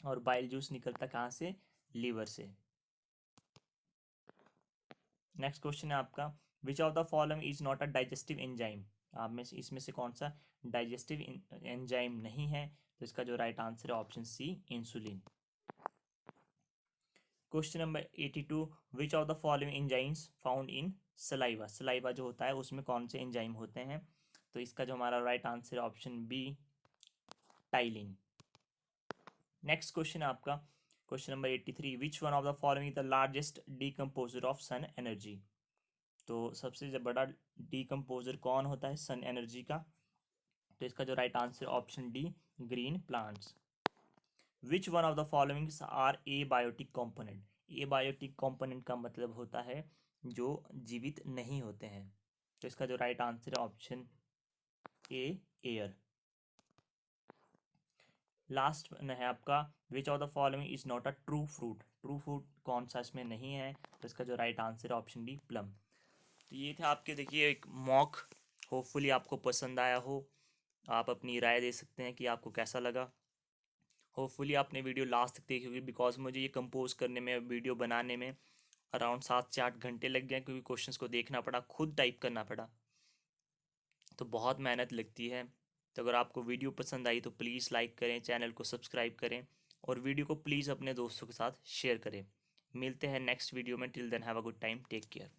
और बाइल जूस निकलता कहाँ से? लीवर से। नेक्स्ट क्वेश्चन है आपका, which of the following is not a digestive enzyme? आप में से इसमें से कौन सा डाइजेस्टिव एंजाइम नहीं है? तो इसका जो राइट आंसर है option C, insulin. Question number 82, which of the following enzymes found in saliva? Saliva जो होता है उसमें कौन से एंजाइम होते हैं? तो इसका जो हमारा राइट आंसर है option B, ptyalin. Next question है आपका, question number 83, which one of the following the largest decomposer of sun energy? तो सबसे जो बड़ा डीकम्पोजर कौन होता है सन एनर्जी का? तो इसका जो right answer option D, green plants. Which one of the followings are abiotic component? Abiotic component का मतलब होता है जो जीवित नहीं होते हैं। तो इसका जो राइट आंसर है ऑप्शन ए, एयर। लास्ट है आपका, which of the following is not a true fruit? True fruit कौन सा इसमें नहीं है? तो इसका जो राइट आंसर है ऑप्शन डी, प्लम। तो ये थे आपके, देखिए, एक मॉक। होपफुली आपको पसंद आया हो। आप अपनी राय दे सकते हैं कि आपको कैसा लगा। होपफुली आपने वीडियो लास्ट तक देखी होगी, बिकॉज मुझे ये कंपोज करने में, वीडियो बनाने में अराउंड 7 से 8 घंटे लग गए, क्योंकि क्वेश्चंस को देखना पड़ा, खुद टाइप करना पड़ा, तो बहुत मेहनत लगती है। तो अगर आपको वीडियो पसंद आई तो प्लीज़ लाइक करें, चैनल को सब्सक्राइब करें, और वीडियो को प्लीज़ अपने दोस्तों के साथ शेयर करें। मिलते हैं नेक्स्ट वीडियो में। Till then have a good time, take care.